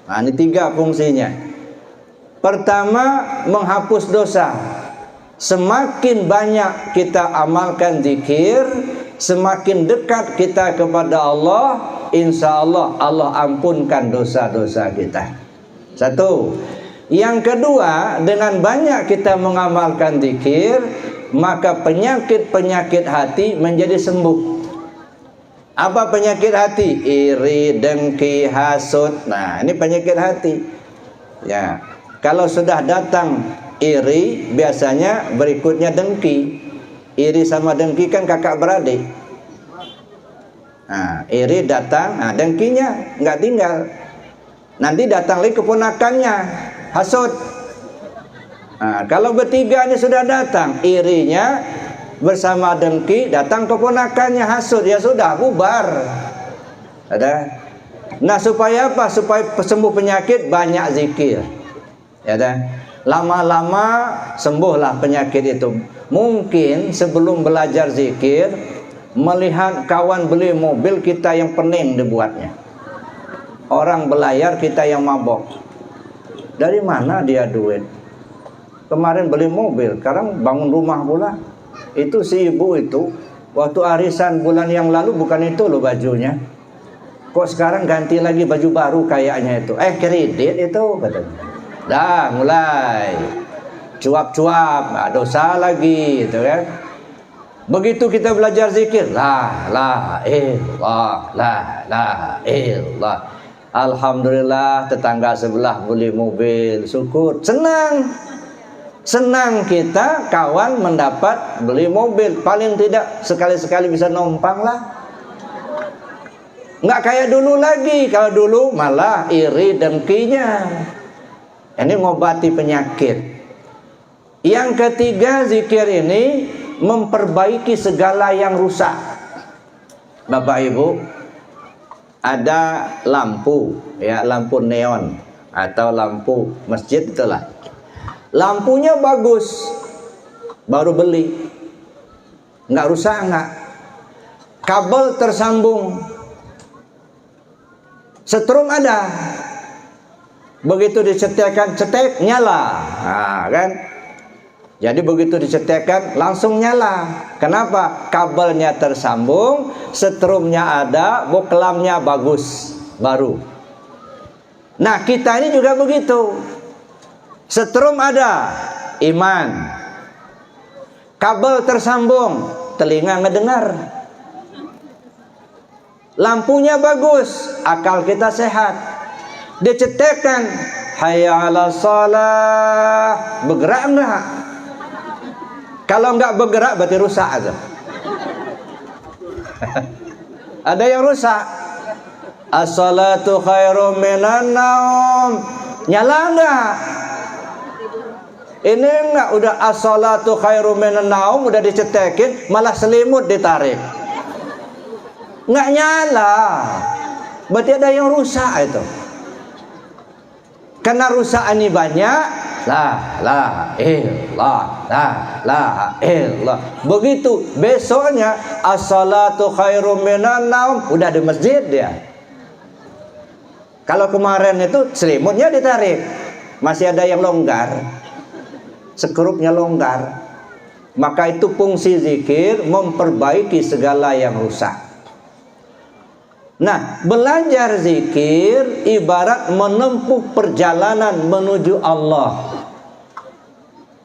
Nah, ini 3 fungsinya. Pertama, menghapus dosa. Semakin banyak kita amalkan zikir, semakin dekat kita kepada Allah, insya Allah Allah ampunkan dosa-dosa kita. 1. Yang kedua, dengan banyak kita mengamalkan zikir, maka penyakit-penyakit hati menjadi sembuh. Apa penyakit hati? Iri, dengki, hasud. Nah, ini penyakit hati. Ya, kalau sudah datang iri, biasanya berikutnya dengki. Iri sama dengki kan kakak beradik. Nah, iri datang, nah dengkinya nggak tinggal. Nanti datang lagi keponakannya, hasud. Nah, kalau bertiga ini sudah datang, irinya bersama dengki, datang keponakannya hasud, ya sudah bubar. Ada. Nah, supaya apa? Supaya sembuh penyakit, banyak zikir. Ya dah. Lama-lama sembuhlah penyakit itu. Mungkin sebelum belajar zikir, melihat kawan beli mobil, kita yang pening dibuatnya. Orang belayar, kita yang mabok. Dari mana dia duit? Kemarin beli mobil, sekarang bangun rumah pula. Itu si ibu itu waktu arisan bulan yang lalu bukan itu loh bajunya. Kok sekarang ganti lagi baju baru kayaknya itu. Kredit itu katanya. Dah mulai cuap-cuap, nah, dosa lagi gitu kan. Begitu kita belajar zikir, la ilaha illallah. Alhamdulillah, tetangga sebelah beli mobil, syukur, senang kita kawan mendapat beli mobil. Paling tidak sekali-sekali bisa numpang lah. Nggak kayak dulu lagi. Kalau dulu malah iri dengkinya. Ini ngobati penyakit. Yang ketiga, zikir ini memperbaiki segala yang rusak. Bapak Ibu, ada lampu, ya, lampu neon atau lampu masjid itulah. Lampunya bagus, baru beli, nggak rusak nggak. Kabel tersambung, setrum ada. Begitu dicetekkan, cetek, nyala. Nah, kan? Jadi begitu dicetekkan, langsung nyala. Kenapa? Kabelnya tersambung, setrumnya ada, boklamnya bagus, baru. Nah, kita ini juga begitu. Setrum ada, iman. Kabel tersambung, telinga ngedengar. Lampunya bagus, akal kita sehat. Dicetekkan, hayya 'alas shalah, bergerak enggak? Kalau enggak bergerak berarti rusak aja. Ada yang rusak. As-salatu khairum minan naum, nyala enggak? Ini enggak, udah as-salatu khairum minan naum, udah dicetekin, malah selimut ditarik. Enggak nyala. Berarti ada yang rusak itu. Karena rusak ini banyak, la ilaha illallah. Begitu besoknya as-salatu khairum minan naum, udah di masjid dia. Kalau kemarin itu selimutnya ditarik, masih ada yang longgar, sekrupnya longgar. Maka itu fungsi zikir memperbaiki segala yang rusak. Nah, belajar zikir ibarat menempuh perjalanan menuju Allah.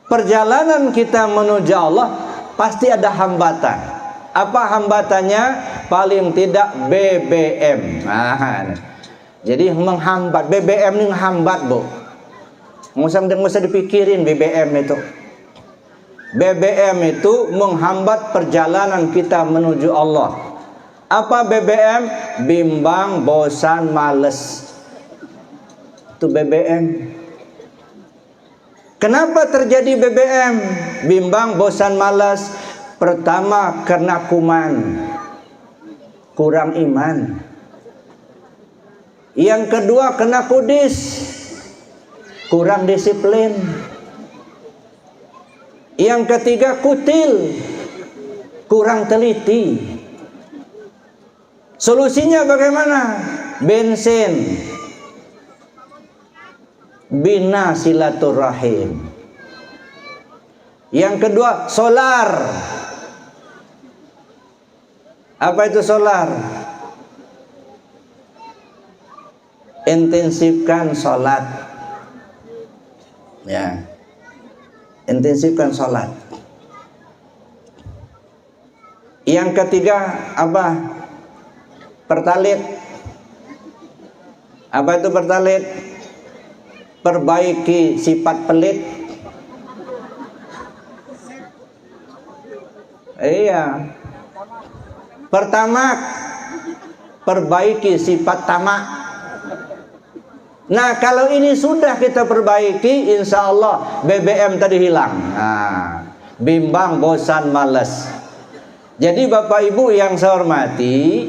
Perjalanan kita menuju Allah pasti ada hambatan. Apa hambatannya? Paling tidak BBM. Nah, jadi menghambat. BBM ini menghambat, Bu. Nggak usah dipikirin BBM itu. BBM itu menghambat perjalanan kita menuju Allah. Apa BBM? Bimbang, bosan, males. Itu BBM. Kenapa terjadi BBM? Bimbang, bosan, malas. Pertama karena kuman, kurang iman. Yang kedua kena kudis, kurang disiplin. Yang ketiga kutil, kurang teliti. Solusinya bagaimana? Bensin, bina silaturahim. Yang kedua solar. Apa itu solar? Intensifkan sholat. Ya, intensifkan sholat. Yang ketiga apa? Pertalit. Apa itu pertalit? Perbaiki sifat pelit. Iya. Pertama, perbaiki sifat tamak. Nah, kalau ini sudah kita perbaiki, insya Allah BBM tadi hilang. Nah, bimbang, bosan, malas. Jadi Bapak Ibu yang saya hormati,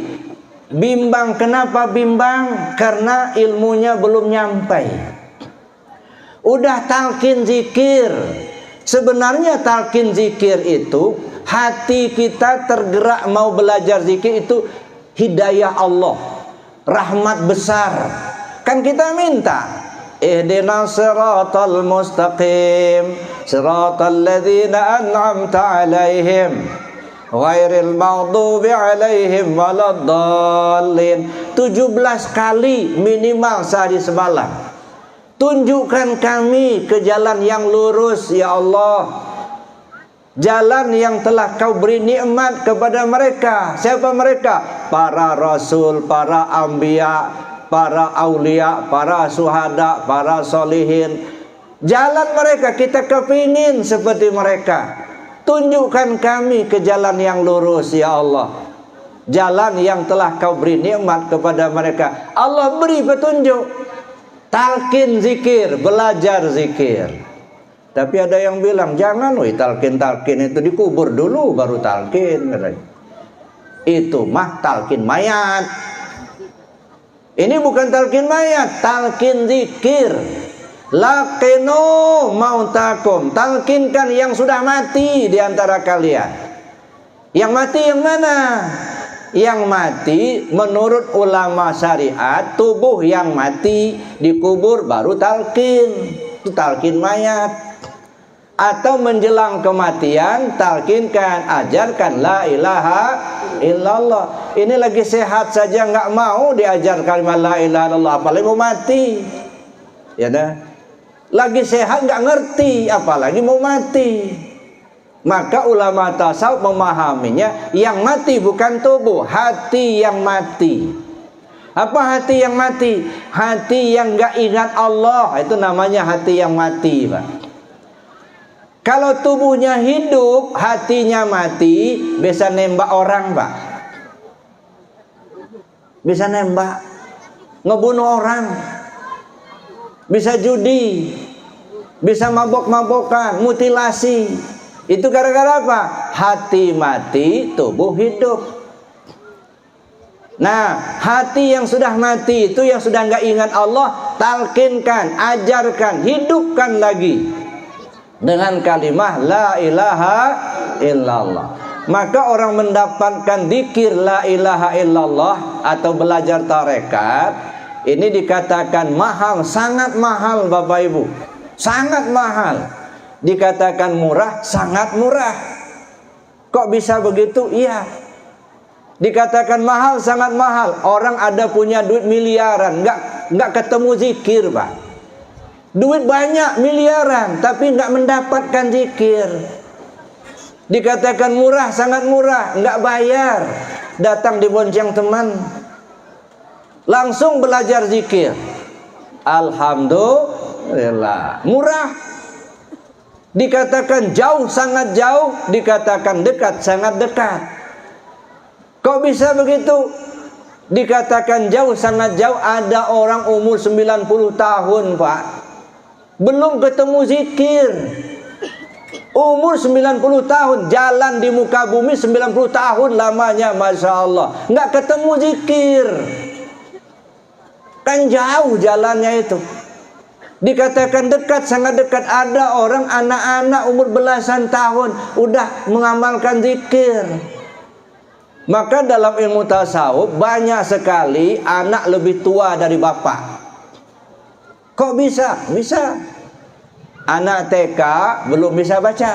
bimbang, kenapa bimbang? Karena ilmunya belum nyampai. Udah talqin zikir. Sebenarnya talqin zikir itu, hati kita tergerak mau belajar zikir itu hidayah Allah, rahmat besar. Kan kita minta ihdinas siratal mustaqim siratal ladzina an'amta 'alaihim ghairil maghdubi 'alaihim waladdallin. 17 kali minimal sehari semalam. Tunjukkan kami ke jalan yang lurus ya Allah. Jalan yang telah kau beri nikmat kepada mereka. Siapa mereka? Para rasul, para anbiya, para aulia, para suhada, para solihin. Jalan mereka kita kepingin seperti mereka. Tunjukkan kami ke jalan yang lurus ya Allah. Jalan yang telah kau beri nikmat kepada mereka. Allah beri petunjuk. Talqin zikir, belajar zikir. Tapi ada yang bilang, jangan talqin-talqin itu dikubur dulu baru talqin. Itu mah talqin mayat. Ini bukan talqin mayat, talqin zikir. Laqinu mautakum, talqinkan yang sudah mati di antara kalian. Yang mati yang mana? Yang mati menurut ulama syariat, tubuh yang mati dikubur baru talqin. Itu talqin mayat. Atau menjelang kematian talqinkan, ajarkan la ilaha illallah. Ini lagi sehat saja nggak mau diajar kalimat la ilaha illallah, apalagi mau mati. Ya dah. Lagi sehat nggak ngerti, apalagi mau mati. Maka ulama tasawuf memahaminya, yang mati bukan tubuh, hati yang mati. Apa hati yang mati? Hati yang nggak ingat Allah, itu namanya hati yang mati, Pak. Kalau tubuhnya hidup, hatinya mati, bisa nembak orang, Pak. Bisa nembak, ngebunuh orang, bisa judi, bisa mabok-mabokan, mutilasi. Itu gara-gara apa? Hati mati, tubuh hidup. Nah, hati yang sudah mati itu, yang sudah nggak ingat Allah, talqinkan, ajarkan, hidupkan lagi dengan kalimah la ilaha illallah. Maka orang mendapatkan zikir la ilaha illallah atau belajar tarekat, ini dikatakan mahal, sangat mahal Bapak Ibu. Sangat mahal. Dikatakan murah, sangat murah. Kok bisa begitu? Iya. Dikatakan mahal, sangat mahal. Orang ada punya duit miliaran, nggak ketemu zikir, Pak. Duit banyak miliaran, tapi nggak mendapatkan zikir. Dikatakan murah, sangat murah, nggak bayar. Datang dibonceng teman, langsung belajar zikir. Alhamdulillah, murah. Dikatakan jauh, sangat jauh. Dikatakan dekat, sangat dekat. Kok bisa begitu? Dikatakan jauh, sangat jauh. Ada orang umur 90 tahun, Pak, belum ketemu zikir. Umur 90 tahun, jalan di muka bumi 90 tahun lamanya, Masya Allah. Nggak ketemu zikir. Kan jauh jalannya itu. Dikatakan dekat, sangat dekat. Ada orang anak-anak umur belasan tahun udah mengamalkan zikir. Maka dalam ilmu tasawuf banyak sekali anak lebih tua dari bapak. Kok bisa? Bisa. Anak TK belum bisa baca.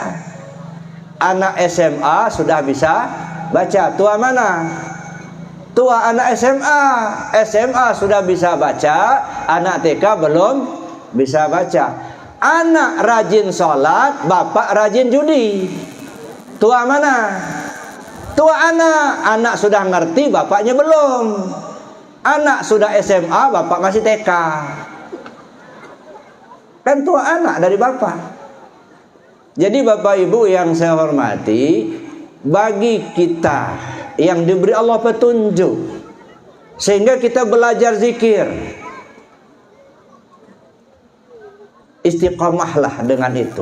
Anak SMA sudah bisa baca. Tua mana? Tua anak SMA. SMA sudah bisa baca. Anak TK belum bisa baca. Anak rajin sholat, bapak rajin judi. Tua mana? Tua anak. Anak sudah ngerti, bapaknya belum. Anak sudah SMA, bapak masih TK. Kan tua anak dari bapak. Jadi bapak ibu yang saya hormati, bagi kita yang diberi Allah petunjuk sehingga kita belajar zikir, istiqamahlah dengan itu.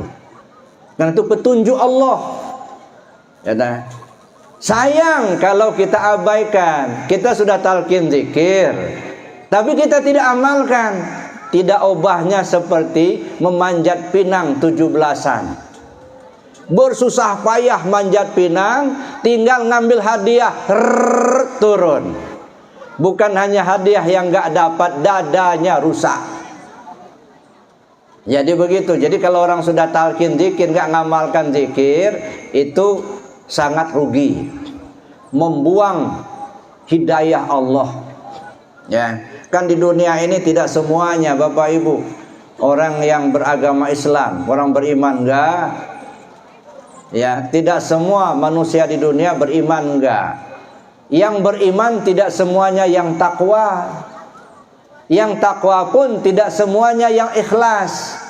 Karena itu petunjuk Allah. Ya dah. Sayang kalau kita abaikan. Kita sudah talqin zikir, tapi kita tidak amalkan. Tidak obahnya seperti memanjat pinang 17-an. Bersusah payah manjat pinang, tinggal ngambil hadiah, turun. Bukan hanya hadiah yang gak dapat, dadanya rusak. Jadi begitu. Jadi kalau orang sudah talqin zikir, gak ngamalkan zikir, itu sangat rugi. Membuang hidayah Allah. Ya. Kan di dunia ini tidak semuanya Bapak Ibu orang yang beragama Islam, orang beriman enggak. Ya, tidak semua manusia di dunia beriman enggak. Yang beriman tidak semuanya yang takwa. Yang takwa pun tidak semuanya yang ikhlas.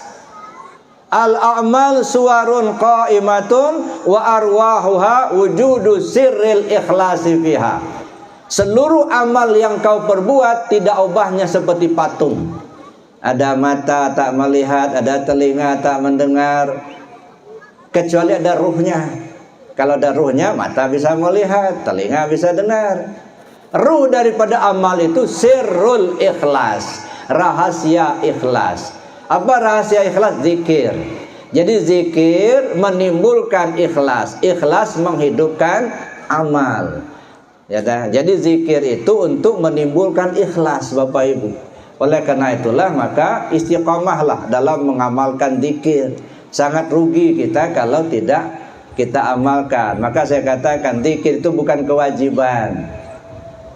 Al-a'mal suwarun qa'imatun wa arwahuha wujudu sirril ikhlasi fiha. Seluruh amal yang kau perbuat tidak obahnya seperti patung. Ada mata tak melihat, ada telinga tak mendengar, kecuali ada ruhnya. Kalau ada ruhnya, mata bisa melihat, telinga bisa dengar. Ruh daripada amal itu sirrul ikhlas, rahasia ikhlas. Apa rahasia ikhlas? Zikir. Jadi zikir menimbulkan ikhlas, ikhlas menghidupkan amal. Ya dah. Jadi zikir itu untuk menimbulkan ikhlas Bapak Ibu. Oleh karena itulah maka istiqamahlah dalam mengamalkan zikir. Sangat rugi kita kalau tidak kita amalkan. Maka saya katakan zikir itu bukan kewajiban.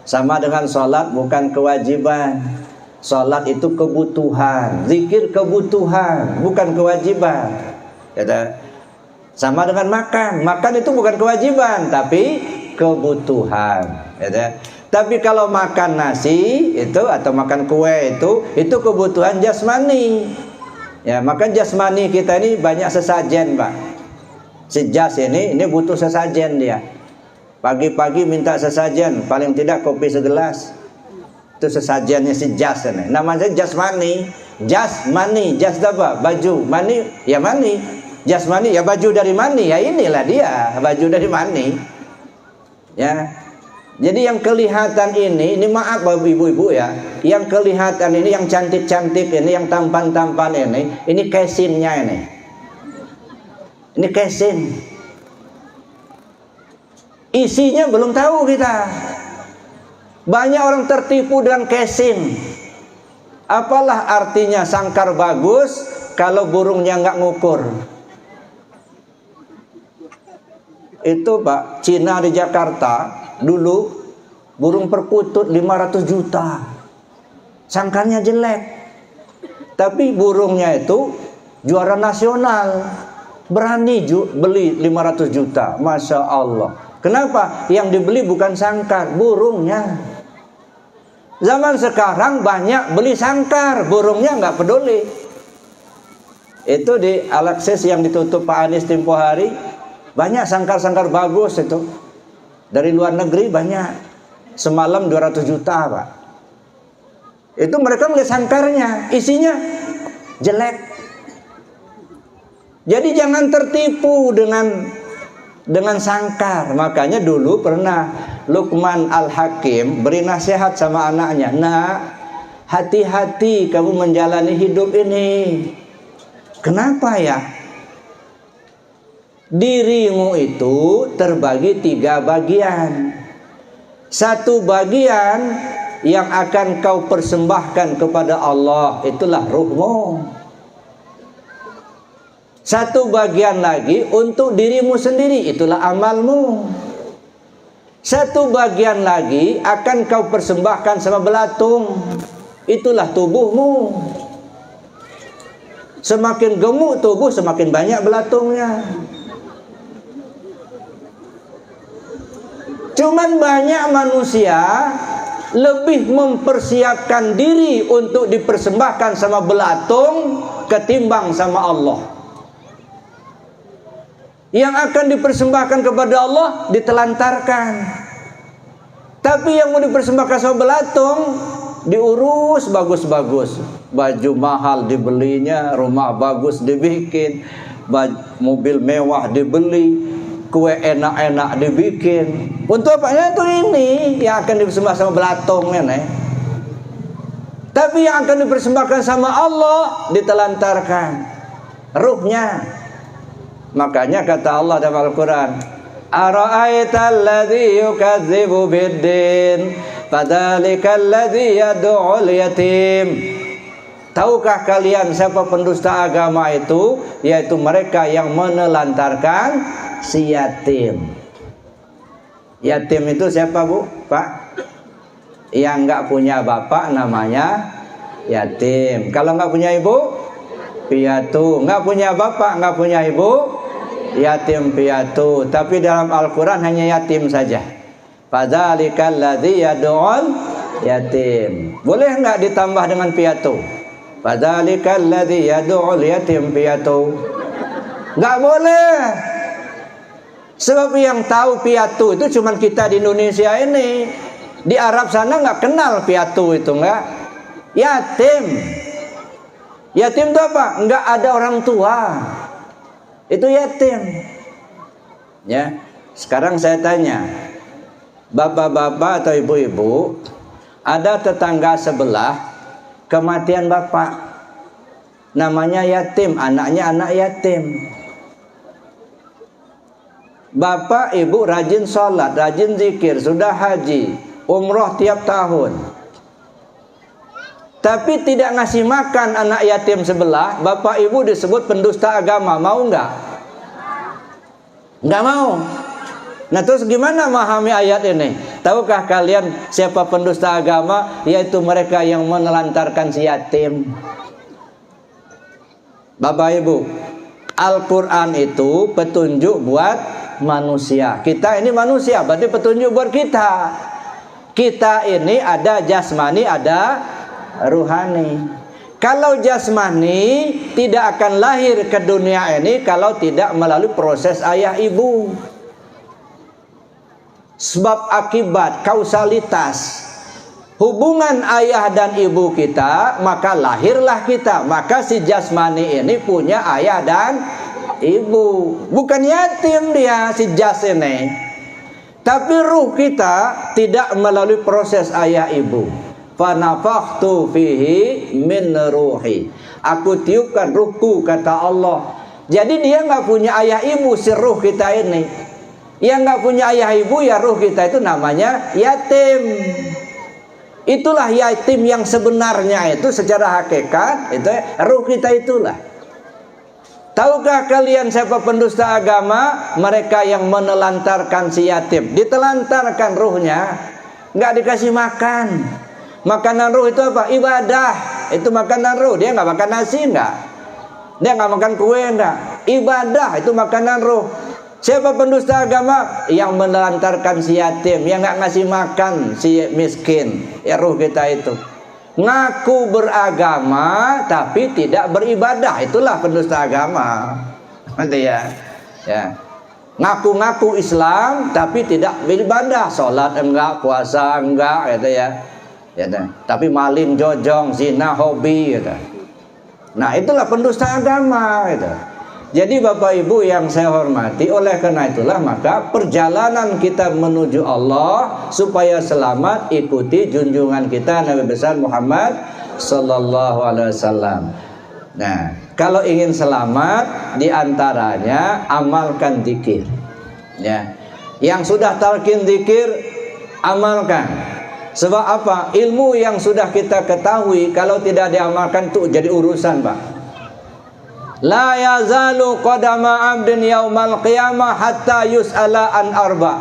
Sama dengan sholat bukan kewajiban. Sholat itu kebutuhan. Zikir kebutuhan, bukan kewajiban. Ya dah. Sama dengan makan. Makan itu bukan kewajiban, tapi kebutuhan, ya. Tapi kalau makan nasi itu atau makan kue itu kebutuhan jasmani. Ya, makan jasmani kita ini banyak sesajen, Pak. Si jas ini butuh sesajen dia. Pagi-pagi minta sesajen, paling tidak kopi segelas. Itu sesajennya si jas ini. Namanya jasmani. Jasmani, jas apa? Baju. Mani, ya mani. Jasmani, ya baju dari mani. Ya inilah dia, baju dari mani. Ya, jadi yang kelihatan ini maaf bapak ibu-ibu ya, yang kelihatan ini, yang cantik-cantik ini, yang tampan-tampan ini casingnya ini casing. Isinya belum tahu kita. Banyak orang tertipu dengan casing. Apalah artinya sangkar bagus kalau burungnya nggak ngukur? Itu Pak, Cina di Jakarta dulu burung perkutut 500 juta. Sangkarnya jelek. Tapi burungnya itu juara nasional. Berani beli 500 juta. Masya Allah. Kenapa? Yang dibeli bukan sangkar, burungnya. Zaman sekarang banyak beli sangkar, burungnya nggak peduli. Itu di Alexis yang ditutup Pak Anies tempo hari. Banyak sangkar-sangkar bagus itu. Dari luar negeri banyak. Semalam 200 juta Pak. Itu mereka melihat sangkarnya, isinya jelek. Jadi jangan tertipu dengan sangkar. Makanya dulu pernah Luqman Al-Hakim beri nasihat sama anaknya, "Nak, hati-hati kamu menjalani hidup ini. Kenapa ya? Dirimu itu terbagi 3 bagian. Satu bagian yang akan kau persembahkan kepada Allah, itulah ruhmu. Satu bagian lagi untuk dirimu sendiri, itulah amalmu. Satu bagian lagi akan kau persembahkan sama belatung, itulah tubuhmu. Semakin gemuk tubuh, semakin banyak belatungnya. Cuman banyak manusia lebih mempersiapkan diri untuk dipersembahkan sama belatung ketimbang sama Allah. Yang akan dipersembahkan kepada Allah ditelantarkan. Tapi yang mau dipersembahkan sama belatung diurus bagus-bagus. Baju mahal dibelinya, rumah bagus dibikin, mobil mewah dibeli, kue enak-enak dibikin. Untuk apanya itu ini yang akan dipersembahkan sama belatung ini. Tapi yang akan dipersembahkan sama Allah ditelantarkan ruhnya. Makanya kata Allah dalam Al-Quran, "Ara'aital ladzi yukadzibu biddin, fadzalikal ladzi yad'ul yatim." Tahukah kalian siapa pendusta agama itu? Yaitu mereka yang menelantarkan si yatim. Yatim itu siapa, Bu? Pak? Yang nggak punya bapak namanya yatim. Kalau nggak punya ibu, piatu. Nggak punya bapak, nggak punya ibu, yatim piatu. Tapi dalam Al-Quran hanya yatim saja. Fadzalikal ladzi yad'ul yatim. Boleh nggak ditambah dengan piatu? Fadzalikal ladzi yad'ul yatim piatu. Nggak boleh. Sebab yang tahu piatu itu cuma kita di Indonesia ini. Di Arab sana nggak kenal piatu itu, nggak. Yatim. Yatim itu apa? Nggak ada orang tua. Itu yatim. Ya. Sekarang saya tanya, bapak-bapak atau ibu-ibu, ada tetangga sebelah kematian bapak, namanya yatim, anaknya anak yatim. Bapak ibu rajin sholat, rajin zikir, sudah haji, umroh tiap tahun, tapi tidak ngasih makan anak yatim sebelah. Bapak ibu disebut pendusta agama. Mau nggak? Nggak mau. Nah terus gimana memahami ayat ini? Tahukah kalian siapa pendusta agama? Yaitu mereka yang menelantarkan si yatim. Bapak ibu, Al-Quran itu petunjuk buat manusia. Kita ini manusia, berarti petunjuk buat kita. Kita ini ada jasmani, ada ruhani. Kalau jasmani tidak akan lahir ke dunia ini kalau tidak melalui proses ayah ibu. Sebab akibat, kausalitas hubungan ayah dan ibu kita, maka lahirlah kita. Maka si jasmani ini punya ayah dan ibu. Bukan yatim dia si jas ini. Tapi ruh kita tidak melalui proses ayah ibu. Fanafakhtu fihi min ruhi. Aku tiupkan ruhku, kata Allah. Jadi dia nggak punya ayah ibu si ruh kita ini. Yang nggak punya ayah ibu ya ruh kita itu namanya yatim. Itulah yatim yang sebenarnya itu secara hakikat itu ruh kita itulah. Tahukah kalian siapa pendusta agama? Mereka yang menelantarkan si yatim. Ditelantarkan ruhnya, nggak dikasih makan. Makanan ruh itu apa? Ibadah. Itu makanan ruh. Dia nggak makan nasi, nggak. Dia nggak makan kue, nggak. Ibadah itu makanan ruh. Siapa pendusta agama? Yang menelantarkan si yatim, yang nggak ngasih makan si miskin. Ya ruh kita itu. Ngaku beragama tapi tidak beribadah, itulah pendusta agama. Nanti ya. Ngaku-ngaku Islam tapi tidak beribadah, sholat enggak, puasa enggak, gitu ya. Tapi maling, jojong, zina, hobi, gitu. Nah itulah pendusta agama, gitu. Jadi Bapak Ibu yang saya hormati, oleh karena itulah maka perjalanan kita menuju Allah supaya selamat, ikuti junjungan kita Nabi besar Muhammad sallallahu alaihi wasallam. Nah, kalau ingin selamat, diantaranya amalkan zikir. Ya, yang sudah talqin zikir, amalkan. Sebab apa? Ilmu yang sudah kita ketahui kalau tidak diamalkan itu jadi urusan, Pak. La yazalu qadama 'abdin yaumal qiyamah hatta yus'ala an arba.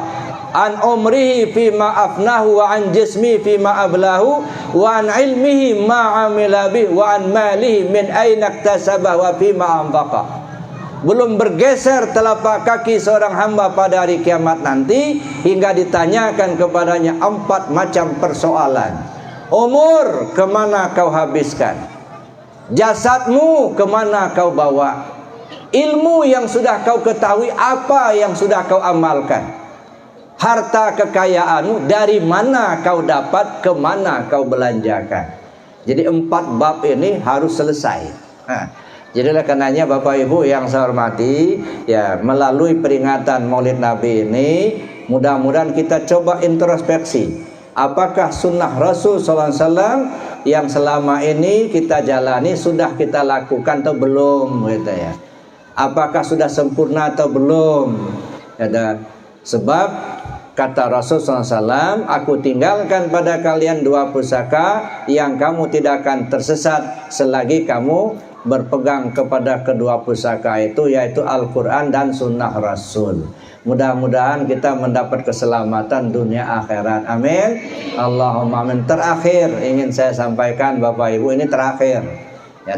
An umrihi fima afnahu wa an jismi fima ablahu wa an ilmihi ma amila bih wa an malihi min aina iktasaba wa fima anfaqa. Belum bergeser telapak kaki seorang hamba pada hari kiamat nanti hingga ditanyakan kepadanya 4 macam persoalan. Umur, kemana kau habiskan? Jasadmu, kemana kau bawa? Ilmu yang sudah kau ketahui, apa yang sudah kau amalkan? Harta kekayaanmu, dari mana kau dapat, kemana kau belanjakan? Jadi 4 bab ini harus selesai. Jadilah karenanya Bapak Ibu yang saya hormati, ya, melalui peringatan Maulid Nabi ini, mudah-mudahan kita coba introspeksi. Apakah sunnah Rasul SAW yang selama ini kita jalani sudah kita lakukan atau belum, gitu ya? Apakah sudah sempurna atau belum? Ada sebab kata Rasul SAW, aku tinggalkan pada kalian 2 pusaka yang kamu tidak akan tersesat selagi kamu berpegang kepada kedua pusaka itu, yaitu Al-Quran dan Sunnah Rasul. Mudah-mudahan kita mendapat keselamatan dunia akhirat. Amin. Allahumma amin. Terakhir ingin saya sampaikan Bapak Ibu, ini terakhir. Ya,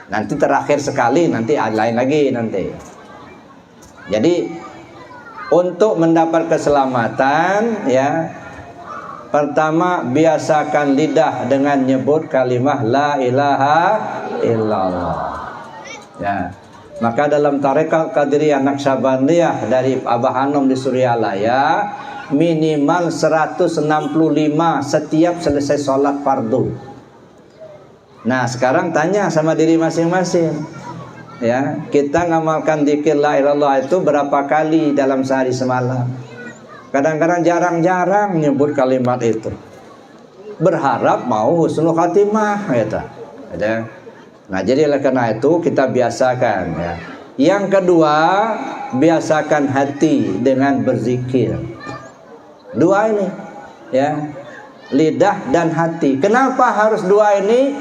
nanti terakhir sekali, nanti lain lagi nanti. Jadi untuk mendapat keselamatan, ya, pertama biasakan lidah dengan nyebut kalimah la ilaha illallah. Ya. Maka dalam tarekat Qadiriyah Naqsyabandiyah dari Abah Hanom di Suryalaya, minimal 165 setiap selesai sholat fardu. Nah, sekarang tanya sama diri masing-masing, ya, kita ngamalkan dzikir la ilaha illallah itu berapa kali dalam sehari semalam? Kadang-kadang jarang-jarang nyebut kalimat itu. Berharap mau husnul khatimah, gitu. Nah, jadi oleh karena itu kita biasakan, ya. Yang kedua, biasakan hati dengan berzikir. 2 ini, ya, lidah dan hati. Kenapa harus 2 ini?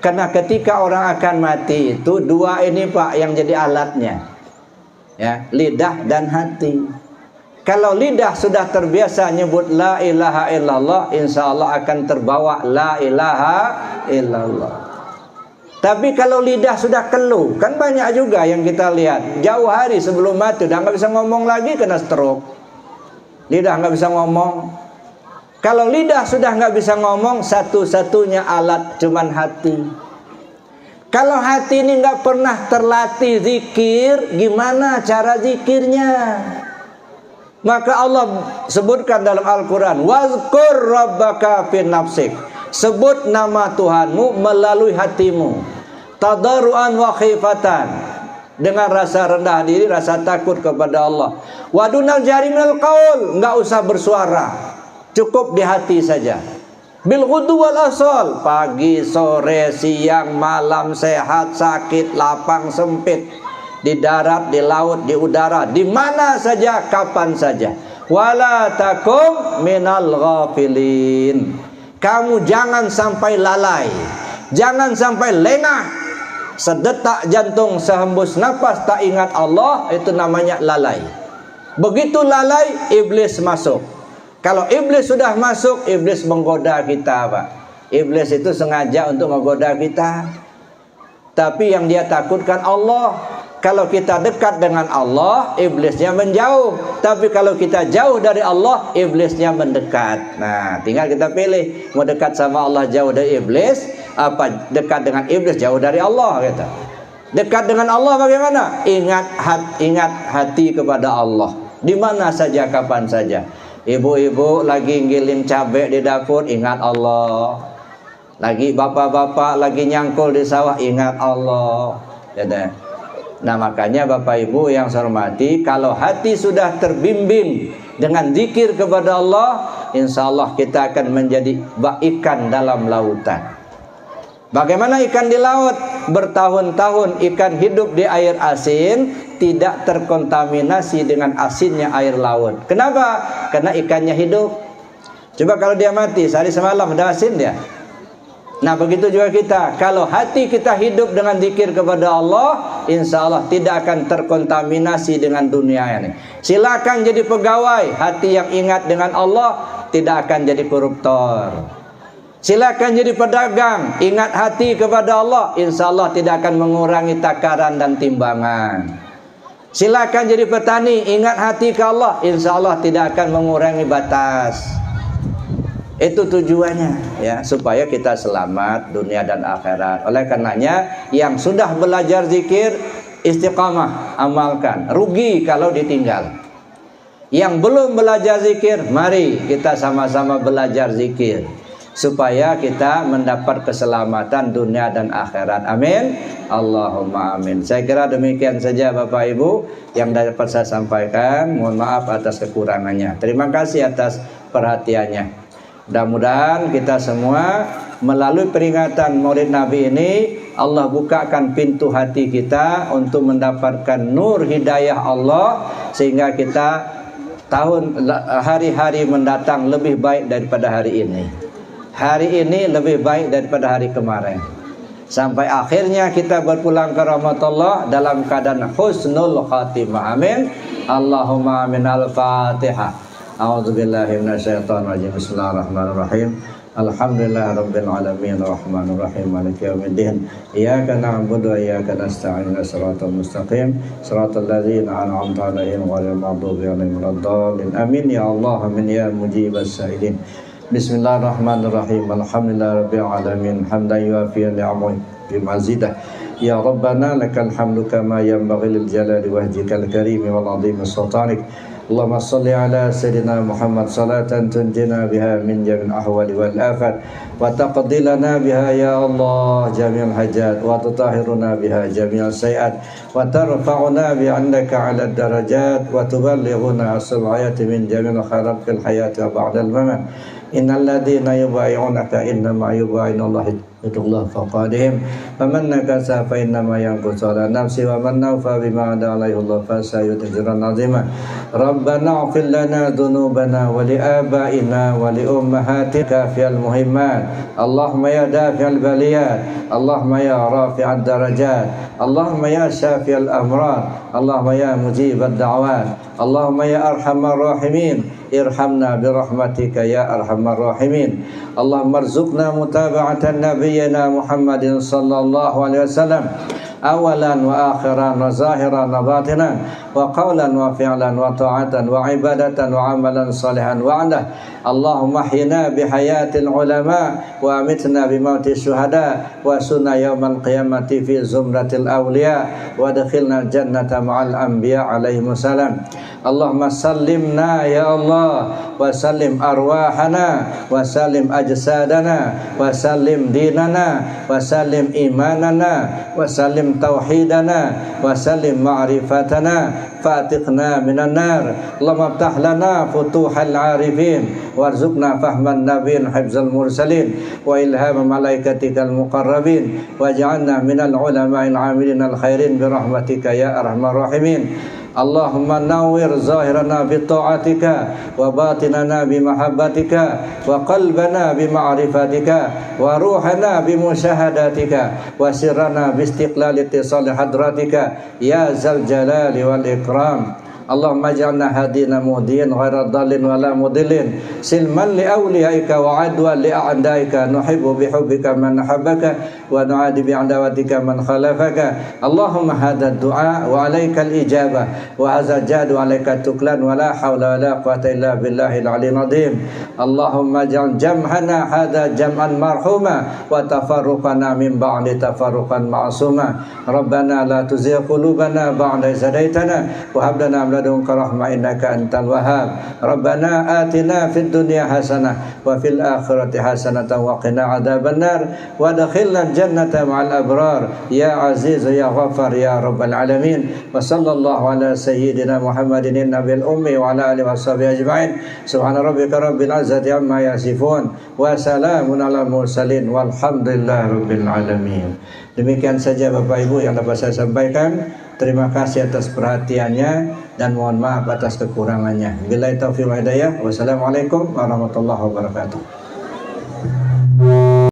Karena ketika orang akan mati itu 2 ini, Pak, yang jadi alatnya, ya, lidah dan hati. Kalau lidah sudah terbiasa nyebut la ilaha illallah, insya Allah akan terbawa la ilaha illallah. Tapi kalau lidah sudah keluh, kan banyak juga yang kita lihat jauh hari sebelum mati udah nggak bisa ngomong lagi, kena stroke. Lidah nggak bisa ngomong. Kalau lidah sudah nggak bisa ngomong, satu-satunya alat cuman hati. Kalau hati ini nggak pernah terlatih zikir, gimana cara zikirnya? Maka Allah sebutkan dalam Al-Quran, wazkur rabbaka fi nafsik. Sebut nama Tuhanmu melalui hatimu, tadarruan wa khifatan, dengan rasa rendah diri, rasa takut kepada Allah. Wadunal jari minal qaul, enggak usah bersuara, cukup di hati saja. Bil ghudu wal asal, pagi, sore, siang, malam, sehat, sakit, lapang, sempit, di darat, di laut, di udara, di mana saja, kapan saja. Wala takum minal ghafilin. Kamu jangan sampai lalai, jangan sampai lengah. Sedetak jantung, sehembus nafas tak ingat Allah, itu namanya lalai. Begitu lalai, iblis masuk. Kalau iblis sudah masuk, iblis menggoda kita, Pak. Iblis itu sengaja untuk menggoda kita. Tapi yang dia takutkan Allah. Kalau kita dekat dengan Allah, iblisnya menjauh. Tapi kalau kita jauh dari Allah, iblisnya mendekat. Nah, tinggal kita pilih, mau dekat sama Allah jauh dari iblis, apa dekat dengan iblis jauh dari Allah, gitu. Dekat dengan Allah bagaimana? Ingat hati kepada Allah. Di mana saja, kapan saja. Ibu-ibu lagi ngiling cabai di dapur, ingat Allah. Lagi bapak-bapak lagi nyangkul di sawah, ingat Allah. Ya, Nah makanya Bapak Ibu yang saya hormati, kalau hati sudah terbimbing dengan zikir kepada Allah, insya Allah kita akan menjadi ikan dalam lautan. Bagaimana ikan di laut? Bertahun-tahun ikan hidup di air asin, tidak terkontaminasi dengan asinnya air laut. Kenapa? Karena ikannya hidup. Coba kalau dia mati sehari semalam udah asin dia. Nah begitu juga kita, kalau hati kita hidup dengan zikir kepada Allah, insya Allah tidak akan terkontaminasi dengan dunia ini. Silakan jadi pegawai, hati yang ingat dengan Allah tidak akan jadi koruptor. Silakan jadi pedagang, ingat hati kepada Allah, insya Allah tidak akan mengurangi takaran dan timbangan. Silakan jadi petani, ingat hati ke Allah, insya Allah tidak akan mengurangi batas. Itu tujuannya, ya, supaya kita selamat dunia dan akhirat. Oleh karenanya, yang sudah belajar zikir, istiqamah, amalkan. Rugi kalau ditinggal. Yang belum belajar zikir, mari kita sama-sama belajar zikir, supaya kita mendapat keselamatan dunia dan akhirat. Amin. Allahumma amin. Saya kira demikian saja Bapak Ibu yang dapat saya sampaikan. Mohon maaf atas kekurangannya. Terima kasih atas perhatiannya. Mudah-mudahan kita semua melalui peringatan Maulid Nabi ini, Allah bukakan pintu hati kita untuk mendapatkan nur hidayah Allah, sehingga kita hari-hari mendatang lebih baik daripada hari ini. Hari ini lebih baik daripada hari kemarin. Sampai akhirnya kita berpulang ke rahmatullah dalam keadaan husnul khatimah. Amin. Allahumma amin. Al-Fatihah. A'udzubillahi minasyaitonirrajim. Bismillahirrahmanirrahim. Alhamdulillahirabbil alamin arrahmanir rahim maliki yaumiddin. Iyyaka na'budu wa iyyaka nasta'in. Shiratal mustaqim. Shiratal ladzina an'amta 'alaihim ghairil maghdubi 'alaihim waladdallin. Amin ya Allah, amin ya mujibas sa'ilin. Bismillahirrahmanirrahim. Alhamdulillahirabbil alamin. Hamdan yuwafi ni'amahu bimazidah. Ya Rabbana lakal hamdu kama yanbaghi lil jalali wajhikal karim wal 'azimi sultanik. Allahumma salli ala Sayyidina Muhammad salatan tunjina biha min jami'il ahwali wal afat wa taqdi lana biha ya Allah jami'al hajat wa tutahhiruna biha jami'al sayiat wa tarfa'una bi 'indaka 'ala darajat wa tuballighuna asal ayati min jami'il khairat fil hayati wa ba'dal mamat. Innal ladzina yubayyi'unaka innama yubayyi'unallaha yadullah faqadihim faman nakasa fa innama yanqusu ala nafsi wa man nawfa bima 'ada alaihi Allah fa sayu'tiran 'azima. Rabbana ighfir lana dhunubana wa li abaina wa li ummahatina fil muhimmat. Allahumma ya dafi'al baliyat, Allahumma ya rafi'ad darajat, Allahumma ya syafi'al amrad, Allahumma ya mujibad da'wat, Allahumma ya arhamar rahimin, irhamna birahmatika ya arhamar rahimin. Allahumma arzuqna mutaba'atan nabiyyina Muhammadin sallallahu alaihi wasallam awalan wa akhiran wa zahiran wa batinan wa qawlan wa fi'lan wa ta'atan wa ibadatan wa amalan salihan wa ala. Allahumma ahyina bihayatil ulama wa amitna bimauti syuhada wa sunna yawmal qiyamati fi zumratil awliya wa adkhilna jannata ma'al anbiya alaihi wassalam. Allahumma sallimna ya Allah wa sallim arwahana wa sallim ajsadana wa sallim dinana wa sallim imanana wa sallim tauhidana wa sallim ma'rifatana fatiqna minan nar. Allahumma aftah lana futuhal arifin warzuqna fahman nabiyyin hifzal mursalin wa ilham malaikatikal muqarrabin waj'alna minal ulama'il amilin al khairin birahmatika ya arhamar rahimin. Allahumma nawwir zahirana bi ta'atika wa batinana bi mahabbatika wa qalbana bi ma'rifatika wa ruhana bi musyahadatika wa sirrana bi istiqlali ittisal hadratika ya zal jalali wal ikram. Allahumma ja'alna hadina muhdiin ghaira dhalin wala mudillin silman li awliyaika wa adwa li a'daika nuhibbu bihubbika man habbaka wa nu'adi bi'adawatika man khalafaka. Allahumma hadha du'a wa alaikal ijabah wa hadha jadu alaika tuklan wa la hawla wa la quwata illa billahil aliyyil azim. Allahumma ja'al jam'ana hadha jam'an marhuma wa tafarruqana min ba'di tafarruqan ma'suma. Rabbana la tuzigh qulubana ba'da idh hadaytana wa hab lana ladunka rahmah innaka antal wahhab. Rabbana atina fid dunya hasanah wa fil akhirati hasanatan wa qina adzabannar wa adkhilna jannata ma'al abrar ya aziz ya ghafar ya rabbal alamin. Wa sallallahu ala sayyidina Muhammadin nabiyil ummi wa ala alihi washabihi ajma'in. Subhana rabbika rabbil izzati amma yasifun wa salamun alal mursalin walhamdulillahi rabbil alamin. Demikian saja Bapak Ibu yang dapat saya sampaikan. Terima kasih atas perhatiannya dan mohon maaf atas kekurangannya. Billahi taufiq wal hidayah. Wassalamualaikum warahmatullahi wabarakatuh.